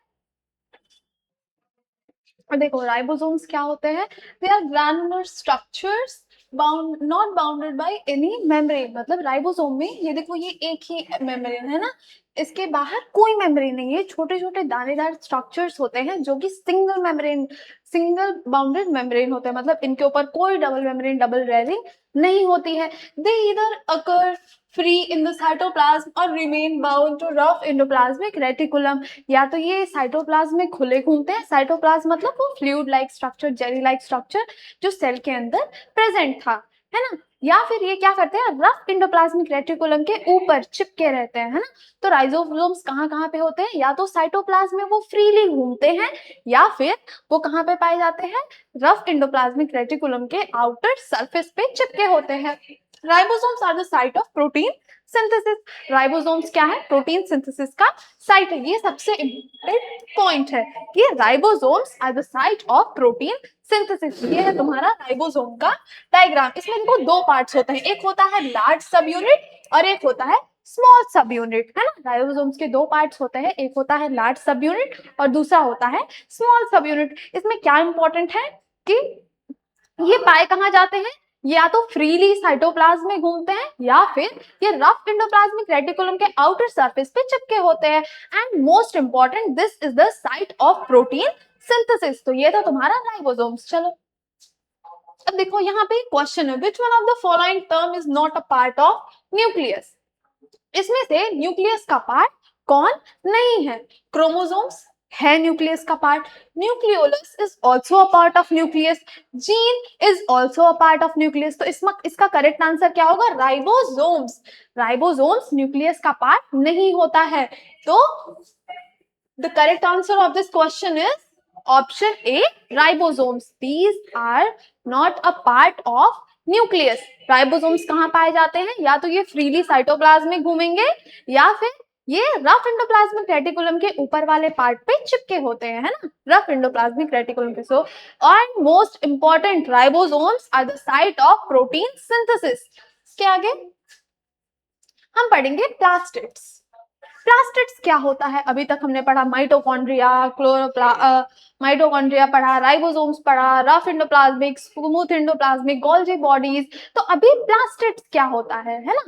और देखो राइबोसोम्स क्या होते हैं, they are granular structures bound not bounded by any membrane. मतलब राइबोसोम में ये देखो ये एक ही मेम्ब्रेन है ना, इसके बाहर कोई मेम्ब्रेन नहीं है, छोटे छोटे दानेदार स्ट्रक्चर्स होते हैं जो कि सिंगल बाउंडेड मेम्ब्रेन होते हैं। मतलब इनके ऊपर कोई डबल मेम्ब्रेन, डबल रेलिंग नहीं होती है। They either occur free in the cytoplasm और remain bound to rough endoplasmic reticulum. या तो ये साइटोप्लाज्म में खुले घूमते हैं, साइटोप्लाज्म मतलब वो fluid like structure, jelly like structure जो सेल के अंदर प्रेजेंट था, है ना। या फिर ये क्या करते हैं, रफ एंडोप्लाज्मिक रेटिकुलम के ऊपर चिपके रहते हैं, है ना। तो राइबोसोम्स कहाँ कहाँ पे होते हैं, या तो साइटोप्लाज्म में वो फ्रीली घूमते हैं, या फिर वो कहाँ पे पाए जाते हैं, रफ एंडोप्लाज्मिक रेटिकुलम के आउटर सरफेस पे चिपके होते हैं। Ribosomes are the site of protein synthesis. Ribosomes क्या है, प्रोटीन सिंथेसिस का साइट है। ये सबसे इंपॉर्टेंट पॉइंट है कि ribosomes are the site of protein synthesis. ये है तुम्हारा राइबोसोम का डायग्राम। इसमें देखो दो पार्ट्स होते हैं, एक होता है लार्ज सब यूनिट और एक होता है स्मॉल सब यूनिट, है ना। राइबोसोम्स के दो पार्ट्स होते हैं, एक होता है लार्ज सब यूनिट और दूसरा होता है स्मॉल सब यूनिट। इसमें क्या इंपॉर्टेंट है कि ये पाए कहाँ जाते हैं, या तो फ्रीली साइटोप्लाज्म में घूमते हैं, या फिर ये रफ एंडोप्लाज्मिक रेटिकुलम के आउटर सरफेस पे चिपके होते हैं। And most important, this is the site of protein synthesis. तो ये था तुम्हारा राइबोसोम्स। चलो अब देखो यहाँ पे क्वेश्चन है, which one of the following term is not a part of nucleus. इसमें से न्यूक्लियस का पार्ट कौन नहीं है, क्रोमोसोम्स है न्यूक्लियस का part, nucleolus is also a part of nucleus, gene is also a part of nucleus. तो इसका करेक्ट आंसर क्या होगा, राइबोसोम्स। राइबोसोम्स न्यूक्लियस का पार्ट नहीं होता है। तो the correct answer of this question is option A, ribosomes. These are not a part of nucleus. Ribosomes कहाँ पाए जाते हैं, या तो ये फ्रीली साइटोप्लाज्म में घूमेंगे, या फिर ये रफ एंडोप्लाज्मिक रेटिकुलम के ऊपर वाले पार्ट पे चिपके होते हैं, है ना, रफ एंडोप्लाज्मिक रेटिकुलम पे। सो और most important, ribosomes are the site of protein synthesis. इसके आगे हम पढ़ेंगे प्लास्टिड्स। प्लास्टिड्स क्या होता है, अभी तक हमने पढ़ा माइटोकॉन्ड्रिया, माइटोकॉन्ड्रिया पढ़ा, राइबोसोम्स पढ़ा, rough endoplasmic, smooth endoplasmic, Golgi bodies. तो अभी प्लास्टिड्स क्या होता है ना।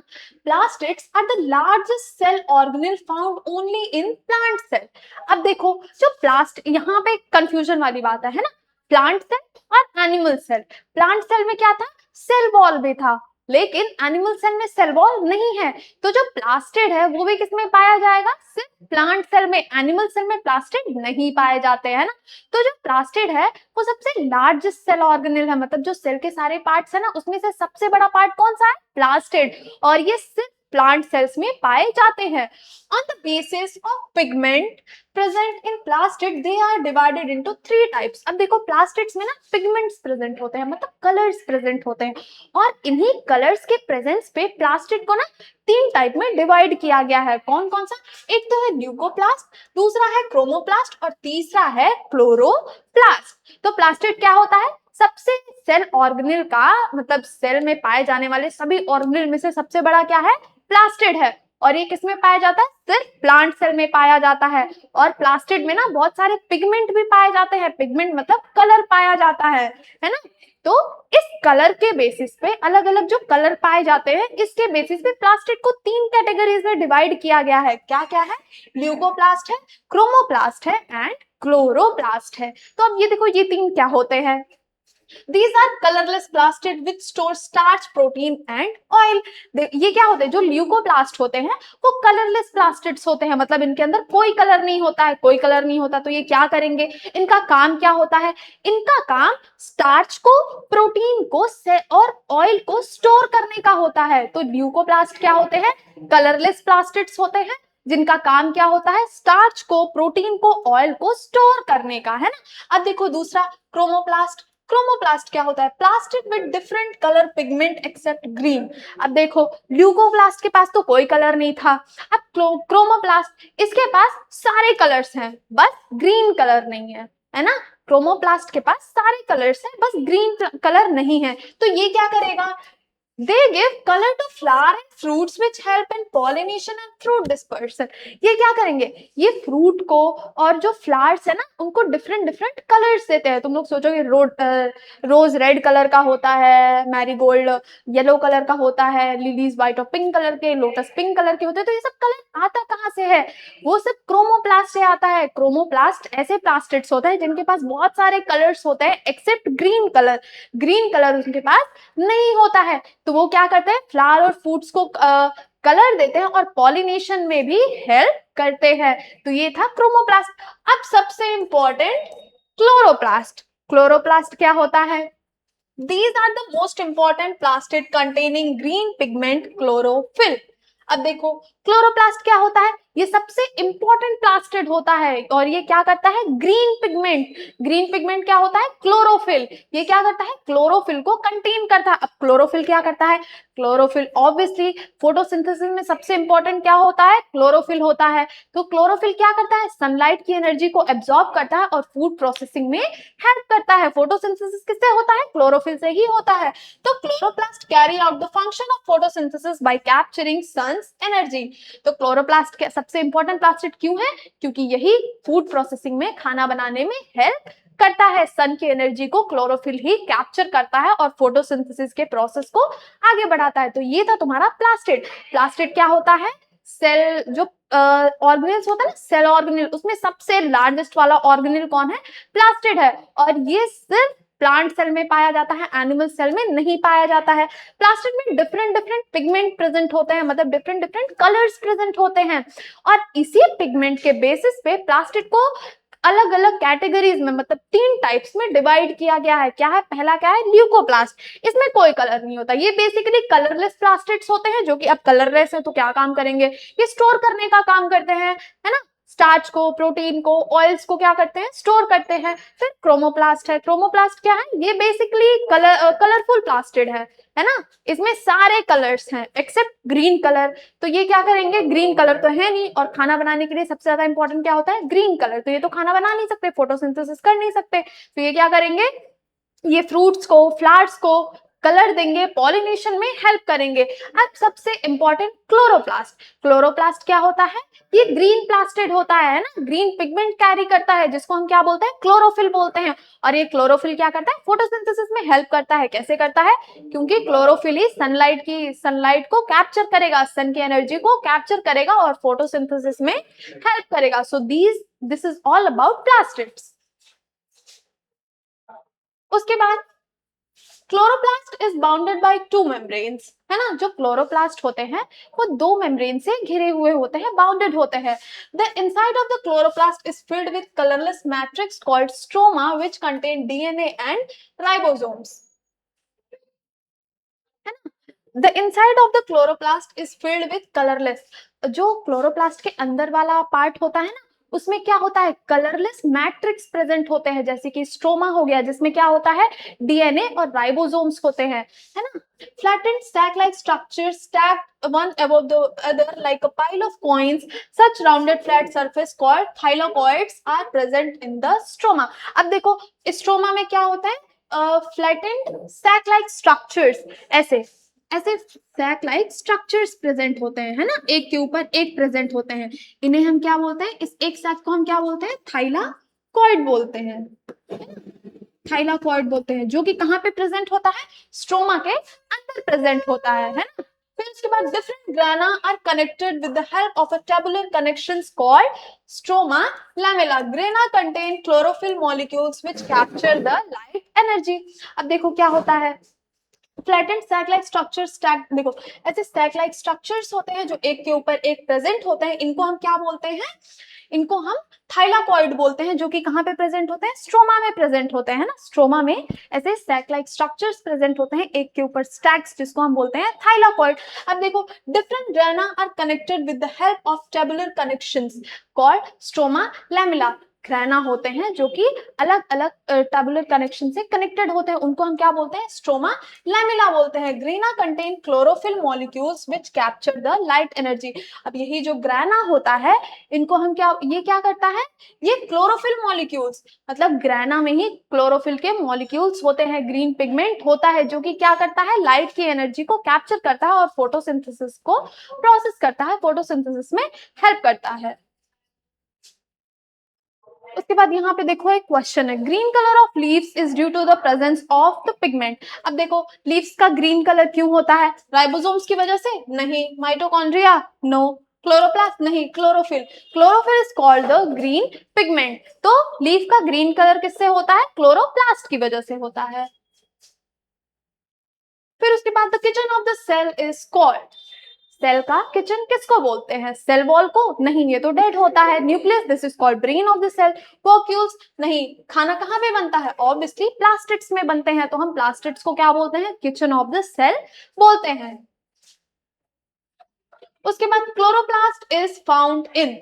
Plastids are the largest cell organelle found only in plant cell. अब देखो जो प्लास्ट, यहाँ पे कंफ्यूजन वाली बात है ना, प्लांट सेल और एनिमल सेल। प्लांट सेल में क्या था, सेल वॉल भी था, लेकिन एनिमल सेल में सेल वॉल नहीं है। तो जो प्लास्टिड है वो भी किसमें पाया जाएगा? सिर्फ प्लांट सेल में। एनिमल सेल में प्लास्टिड नहीं पाए जाते हैं ना। तो जो प्लास्टिड है वो सबसे लार्जेस्ट सेल ऑर्गेनेल है, मतलब जो सेल के सारे पार्ट्स है ना उसमें से सबसे बड़ा पार्ट कौन सा है? प्लास्टिड। और ये सिर्फ प्लांट सेल्स में पाए जाते हैं। On the basis of pigment present in plastid, they are divided into 3 types. अब देखो प्लास्टिड्स में ना पिगमेंट्स प्रेजेंट होते हैं, मतलब कलर्स प्रेजेंट होते हैं, और इन्हीं कलर्स के प्रेजेंस पे प्लास्टिड को ना 3 टाइप में डिवाइड किया गया है। कौन कौन सा? एक तो है ल्यूकोप्लास्ट, दूसरा है क्रोमोप्लास्ट और तीसरा है क्लोरोप्लास्ट। तो प्लास्टिड क्या होता है? सबसे सेल ऑर्गेनेल का, मतलब सेल में पाए जाने वाले सभी ऑर्गेनेल में से सबसे बड़ा क्या है? प्लास्टिड है। और ये किसमें पाया जाता है? सिर्फ प्लांट सेल में पाया जाता है। और प्लास्टिड में ना बहुत सारे पिगमेंट भी पाए जाते हैं। पिगमेंट मतलब कलर पाया जाता है ना। तो इस कलर के बेसिस पे, अलग अलग जो कलर पाए जाते हैं, इसके बेसिस पे प्लास्टिड को 3 कैटेगरीज में डिवाइड किया गया है। क्या क्या है? ल्यूकोप्लास्ट है, क्रोमोप्लास्ट है एंड क्लोरोप्लास्ट है। तो अब ये देखो, ये 3 क्या होते हैं? These are colorless plastid which store starch, protein and oil. ये क्या होते हैं? जो ल्यूकोप्लास्ट होते हैं वो कलरलेस प्लास्टिड्स होते हैं, मतलब इनके अंदर कोई कलर नहीं होता है, कोई कलर नहीं होता। तो ये क्या करेंगे? इनका काम क्या होता है? इनका काम स्टार्च को, प्रोटीन को और ऑयल को स्टोर करने का होता है। तो ल्यूकोप्लास्ट क्या होते हैं? कलरलेस प्लास्टिड्स होते हैं जिनका काम क्या होता है? स्टार्च को, प्रोटीन को, ऑयल को स्टोर करने का, है ना। अब देखो दूसरा क्रोमोप्लास्ट। क्रोमोप्लास्ट क्या होता है? Plastid with different colour pigment except green. अब देखो ल्यूकोप्लास्ट के पास तो कोई कलर नहीं था। अब क्रोमोप्लास्ट, इसके पास सारे कलर्स हैं, बस ग्रीन कलर नहीं है ना। क्रोमोप्लास्ट के पास सारे कलर्स हैं, बस ग्रीन कलर नहीं है। तो ये क्या करेगा? They give color to flower and fruits which help in pollination and fruit dispersal. ये क्या करेंगे? ये फ्रूट को और जो फ्लावर्स है ना उनको डिफरेंट डिफरेंट कलर्स देते हैं। तुम लोग सोचोगे रोज रेड कलर का होता है, मैरीगोल्ड येलो कलर का होता है, लिलीज व्हाइट और पिंक कलर के, लोटस पिंक कलर के होते हैं। तो ये सब कलर आता कहाँ से है? वो सब क्रोमोप्लास्ट से आता है। क्रोमोप्लास्ट ऐसे प्लास्टिड्स होते हैं जिनके पास बहुत सारे कलर्स होते हैं except green colour. Green colour उनके पास नहीं होता है। तो वो क्या करते हैं? फ्लावर और फ्रूट्स को कलर देते हैं और पॉलिनेशन में भी हेल्प करते हैं। तो ये था क्रोमोप्लास्ट। अब सबसे इंपॉर्टेंट क्लोरोप्लास्ट। क्लोरोप्लास्ट क्या होता है? These are the most important plastid containing green pigment chlorophyll. अब देखो क्लोरोप्लास्ट क्या होता है? ये सबसे इंपॉर्टेंट प्लास्टिड होता है और ये क्या करता है? Green pigment. ग्रीन पिगमेंट क्या होता है? क्लोरोफिल। ये क्या करता है? क्लोरोफिल को कंटेन करता है। अब क्लोरोफिल क्या करता है? क्लोरोफिल ऑब्वियसली फोटोसिंथेसिस में सबसे इंपॉर्टेंट क्या होता है? क्लोरोफिल होता है। तो क्लोरोफिल क्या करता है? सनलाइट की एनर्जी को एब्जॉर्ब करता है और फूड प्रोसेसिंग में हेल्प करता है। फोटोसिंथेसिस किससे होता है? क्लोरोफिल से ही होता है। तो chloroplast carry out the function of photosynthesis by capturing sun's energy. तो क्लोरोप्लास्ट सबसे इंपॉर्टेंट प्लास्टिड क्यों है? क्योंकि यही फूड प्रोसेसिंग में, खाना बनाने में हेल्प करता है। सन की एनर्जी को क्लोरोफिल ही कैप्चर करता है और फोटोसिंथेसिस के प्रोसेस को आगे बढ़ाता है। तो ये था तुम्हारा प्लास्टिड। प्लास्टिड क्या होता है? सेल जो ऑर्गेनेल्स होता है ना, सेल ऑर्गेनेल, उसमें सबसे लार्जेस्ट वाला ऑर्गेनेल कौन है? प्लास्टिड है। और ये सिर्फ प्लांट सेल में पाया जाता है, एनिमल सेल में नहीं पाया जाता है। प्लास्टिड में डिफरेंट डिफरेंट पिगमेंट प्रेजेंट होते हैं, मतलब डिफरेंट डिफरेंट कलर्स प्रेजेंट होते हैं। और इसी पिगमेंट के बेसिस पे प्लास्टिड को अलग अलग कैटेगरीज में, मतलब 3 टाइप्स में डिवाइड किया गया है। क्या है? पहला क्या है? ल्यूकोप्लास्ट। इसमें कोई कलर नहीं होता। ये बेसिकली कलरलेस प्लास्टिड्स होते हैं जो कि अब कलरलेस है तो क्या काम करेंगे? ये स्टोर करने का काम करते हैं, है ना। स्टार्च को, प्रोटीन को, ऑयल्स को क्या करते हैं? स्टोर करते हैं। फिर क्रोमोप्लास्ट है। क्रोमोप्लास्ट क्या है? ये बेसिकली कलरफुल प्लास्टिड है ना। इसमें सारे कलर्स हैं एक्सेप्ट ग्रीन कलर। तो ये क्या करेंगे? ग्रीन कलर तो है नहीं, और खाना बनाने के लिए सबसे ज्यादा इंपॉर्टेंट क्या होता है? Green colour. तो ये तो खाना बना नहीं सकते, फोटोसिंथेसिस कर नहीं सकते। तो ये क्या करेंगे? ये फ्रूट्स को, फ्लावर्स को कलर देंगे, पॉलिनेशन में हेल्प करेंगे। अब सबसे इंपॉर्टेंट क्लोरोप्लास्ट। क्लोरोप्लास्ट क्या होता है? ये ग्रीन प्लास्टिड होता है ना, ग्रीन पिगमेंट कैरी करता है जिसको हम क्या बोलते हैं? क्लोरोफिल बोलते हैं। और ये क्लोरोफिल क्या करता है? फोटोसिंथेसिस में हेल्प करता है। कैसे करता है? क्योंकि क्लोरोफिल ही सनलाइट को कैप्चर करेगा, सन की एनर्जी को कैप्चर करेगा और फोटोसिंथेसिस में हेल्प करेगा। सो this is all about plastids. उसके बाद chloroplast is bounded by two membranes, है ना। जो क्लोरोप्लास्ट होते हैं वो दो मेम्ब्रेन से घिरे हुए होते हैं, बाउंडेड होते हैं। The inside of the chloroplast is filled with colourless matrix called stroma which contain DNA and ribosomes, है ना। The inside of the chloroplast is filled with colourless, जो क्लोरोप्लास्ट के अंदर वाला पार्ट होता है ना, उसमें क्या होता है, कलरलेस मैट्रिक्स प्रेजेंट होते हैं, जैसे कि स्ट्रोमा हो गया जिसमें क्या होता है, डीएनए और राइबोसोम्स होते हैं, है ना। Flattened stack like structure stacked one above the other like a pile of coins, such rounded flat surface called thylakoids are present in the stroma. अब देखो स्ट्रोमा में क्या होता है, फ्लैटेंड स्टैक लाइक स्ट्रक्चर्स, ऐसे ऐसे स्टैक लाइक स्ट्रक्चर्स प्रेजेंट होते हैं, है ना, एक के ऊपर एक प्रेजेंट होते हैं। इन्हें हम क्या बोलते हैं, इस एक स्टैक को हम क्या बोलते हैं, थाइलाकॉइड बोलते हैं, थाइलाकॉइड बोलते हैं, जो कि कहाँ पे प्रेजेंट होता है, स्ट्रोमा के अंदर प्रेजेंट होता है ना। फिर उसके बाद different grana are connected with the help of a tubular connections called stroma lamella. Grana contain chlorophyll molecules which capture the light energy. अब देखो क्या होता है, flattened stack like structure, stack देखो ऐसे स्टैक लाइक स्ट्रक्चर्स होते हैं जो एक के ऊपर एक प्रेजेंट होते हैं, इनको हम क्या बोलते हैं, इनको हम थाइलाकॉइड बोलते हैं, जो कि कहाँ पे प्रेजेंट होते हैं, स्ट्रोमा में प्रेजेंट होते हैं ना। स्ट्रोमा में ऐसे स्टैक लाइक स्ट्रक्चर्स प्रेजेंट होते हैं एक के ऊपर स्टैक्स, जिसको हम बोलते हैं थाइलाकॉइड। अब देखो different grana are connected with the help of tubular connections called stroma lamella. Grana होते हैं जो कि अलग अलग टेबुलर कनेक्शन से कनेक्टेड होते हैं, उनको हम क्या बोलते हैं, स्ट्रोमा लैमेला बोलते हैं। Grana contain chlorophyll molecules which capture the light energy. अब यही जो ग्राना होता है, इनको हम क्या, ये क्या करता है, ये क्लोरोफिल मॉलिक्यूल्स, मतलब ग्राना में ही क्लोरोफिल के मॉलिक्यूल्स होते हैं, ग्रीन पिगमेंट होता है, जो कि क्या करता है, लाइट की एनर्जी को कैप्चर करता है और फोटोसिंथेसिस को प्रोसेस करता है, फोटोसिंथेसिस में हेल्प करता है। उसके बाद यहाँ पे देखो एक क्वेश्चन है, green colour of leaves is due to the presence of the pigment. अब देखो लीव्स का ग्रीन कलर क्यों होता है, राइबोसोम्स की वजह से नहीं, माइटोकॉन्ड्रिया नो, क्लोरोप्लास्ट नहीं, chlorophyll. Chlorophyll is called the green pigment. तो लीफ का ग्रीन कलर किससे होता है, क्लोरोप्लास्ट की वजह से होता है। फिर उसके बाद the kitchen of the cell is called, cell का किचन किसको बोलते हैं, सेल वॉल को नहीं, ये तो डेड होता है। Nucleus, this is called brain of the cell. Vacuoles नहीं, खाना कहाँ पे बनता है, ऑब्वियसली प्लास्टिड्स में बनते हैं, तो हम प्लास्टिड्स को क्या बोलते हैं, किचन ऑफ द सेल बोलते हैं। उसके बाद chloroplast is found in,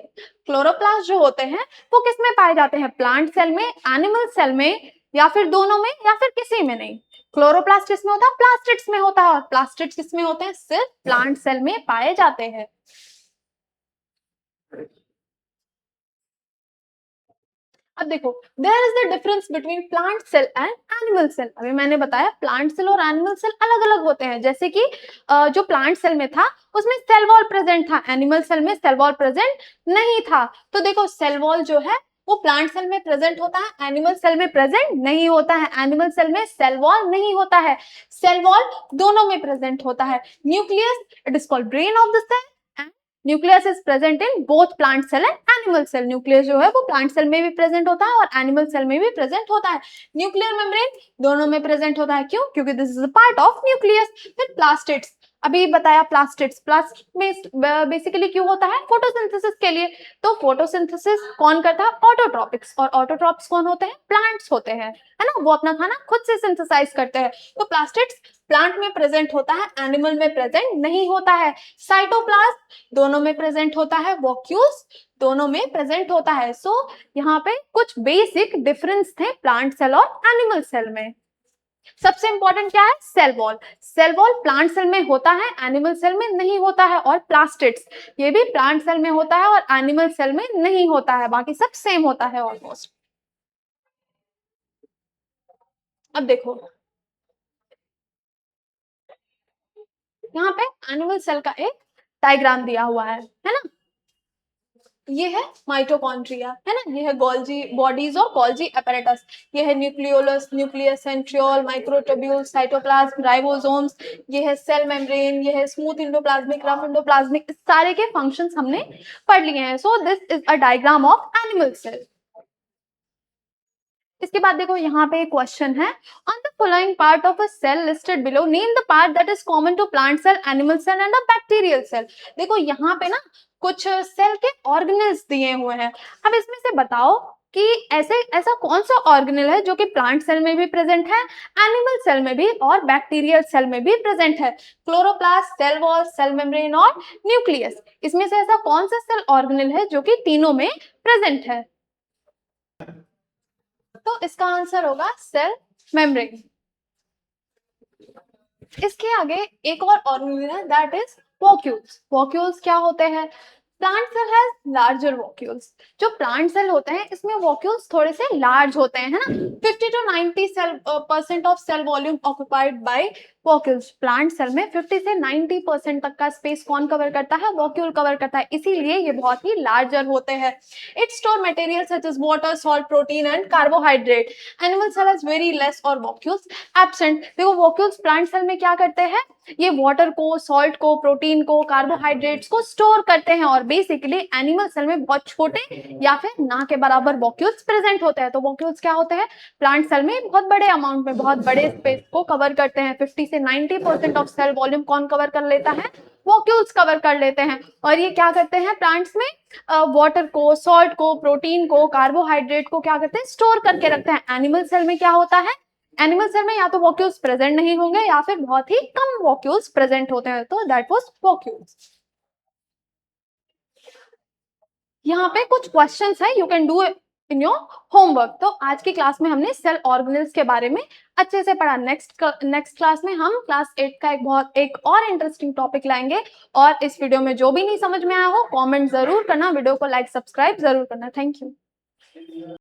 chloroplast जो होते हैं वो किस में पाए जाते हैं, प्लांट सेल में, एनिमल सेल में, या फिर दोनों में, या फिर किसी में नहीं। क्लोरोप्लास्ट किसमें होता है, प्लास्टिड्स में होता है, और प्लास्टिड्स किसमें होते हैं, सिर्फ प्लांट सेल में पाए जाते हैं। अब देखो there is the difference between plant cell and animal cell. अभी मैंने बताया प्लांट सेल और एनिमल सेल अलग अलग होते हैं, जैसे कि जो प्लांट सेल में था उसमें सेल वॉल प्रेजेंट था, एनिमल सेल में सेल वॉल प्रेजेंट नहीं था। तो देखो सेल वॉल जो है वो प्लांट सेल में प्रेजेंट होता है, एनिमल सेल में प्रेजेंट नहीं होता है। एनिमल सेल में सेल वॉल नहीं होता है, सेल वॉल दोनों में प्रेजेंट होता है। Nucleus, it is called brain of the cell, nucleus is present in both plant cell and animal cell. Nucleus जो है वो प्लांट सेल में भी प्रेजेंट होता है और एनिमल सेल में भी प्रेजेंट होता है। न्यूक्लियर मेम्ब्रेन दोनों में प्रेजेंट होता है, क्यों, क्योंकि this is a part of nucleus. फिर प्लास्टिड्स, अभी बताया प्लास्टिड्स, प्लास्ट बेसिकली क्यों होता है, फोटोसिंथेसिस के लिए। तो फोटोसिंथेसिस कौन करता है, ऑटोट्रॉपिक्स, और ऑटोट्रॉप्स कौन होते हैं, प्लांट्स होते हैं, है ना, वो अपना खाना खुद से सिंथेसाइज करते हैं। तो प्लास्टिड्स प्लांट में प्रेजेंट होता है, एनिमल में प्रेजेंट नहीं होता है। साइटोप्लाज्म दोनों में प्रेजेंट होता है, वॉक्यूल्स दोनों में प्रेजेंट होता है। सो यहाँ पे कुछ बेसिक डिफरेंस थे प्लांट सेल और एनिमल सेल में। सबसे इंपॉर्टेंट क्या है, cell wall. Cell wall plant cell में होता है, एनिमल सेल में नहीं होता है। और प्लास्टिड्स ये भी प्लांट सेल में होता है और एनिमल सेल में नहीं होता है, बाकी सब सेम होता है ऑलमोस्ट। अब देखो यहाँ पे एनिमल सेल का एक डायग्राम दिया हुआ है ना। ये है माइटोकॉन्ड्रिया, है ना, ये है गोल्जी बॉडीज और गोल्जी अपैरेटस। ये है nucleolus, nucleus, centriole, microtubule, cytoplasm, ribosomes. ये है सेल मेम्ब्रेन, ये है स्मूथ इंडोप्लाज्मिक, रफ इंडोप्लाज्मिक। इस सारे के फंक्शंस हमने पढ़ लिए हैं। So this is a diagram of animal cell. इसके बाद देखो यहाँ पे एक क्वेश्चन है, on the following part of a cell listed below name the part that is common to plant cell, animal cell and a bacterial cell. देखो यहाँ पे ना कुछ सेल के ऑर्गेनेल्स दिए हुए हैं। अब इसमें से बताओ कि ऐसा कौन सा ऑर्गेनेल है जो कि प्लांट सेल में भी प्रेजेंट है, एनिमल सेल में भी और बैक्टीरियल सेल में भी प्रेजेंट है। Chloroplast, cell wall, cell membrane और न्यूक्लियस, इसमें से ऐसा कौन सा सेल ऑर्गेनेल है जो कि तीनों में प्रेजेंट है? तो इसका आंसर होगा सेल मेम्ब्रेन। इसके आगे एक और ऑर्गेनेल है, दैट इज वॉक्यूल्स। वॉक्यूल्स क्या होते हैं? Plant cell has larger vacuoles. जो प्लांट सेल होते हैं इसमें वॉक्यूल्स थोड़े से लार्ज होते हैं, है ना। 50 to 90% of cell volume occupied by vacuoles. Plant cell में 50 से 90% तक का स्पेस कौन कवर करता है? वॉक्यूल कवर करता है, इसीलिए ये बहुत ही लार्जर होते हैं। It store material such as water, salt, protein and carbohydrate. Animal cell has very less और वॉक्यूल्स एब्सेंट। देखो वॉक्यूल्स प्लांट सेल में क्या करते हैं? ये वाटर को, सॉल्ट को, प्रोटीन को, कार्बोहाइड्रेट्स को स्टोर करते हैं, और बेसिकली एनिमल सेल में बहुत छोटे या फिर ना के बराबर वॉक्यूल्स प्रेजेंट होते हैं। तो वॉक्यूल्स क्या होते हैं? प्लांट सेल में बहुत बड़े अमाउंट में, बहुत बड़े स्पेस को कवर करते हैं। 50 से 90% ऑफ सेल वॉल्यूम कौन कवर कर लेता है? वॉक्यूल्स कवर कर लेते हैं। और ये क्या करते हैं प्लांट्स में? वाटर को, सॉल्ट को, प्रोटीन को, कार्बोहाइड्रेट को क्या करते हैं? स्टोर करके रखते हैं। एनिमल सेल में क्या होता है? एनिमल सेल में या तो वॉक्यूल्स प्रेजेंट नहीं होंगे या फिर बहुत ही कम वॉक्यूल्स प्रेजेंट होते हैं। तो दैट वाज वॉक्यूल्स। यहाँ पे कुछ क्वेश्चंस है, you can do in your homework. तो आज की क्लास में हमने सेल ऑर्गेनेल्स के बारे में अच्छे से पढ़ा। नेक्स्ट क्लास में हम क्लास 8 का एक और इंटरेस्टिंग टॉपिक लाएंगे। और इस वीडियो में जो भी नहीं समझ में आया हो कमेंट जरूर करना, वीडियो को लाइक सब्सक्राइब जरूर करना। Thank you.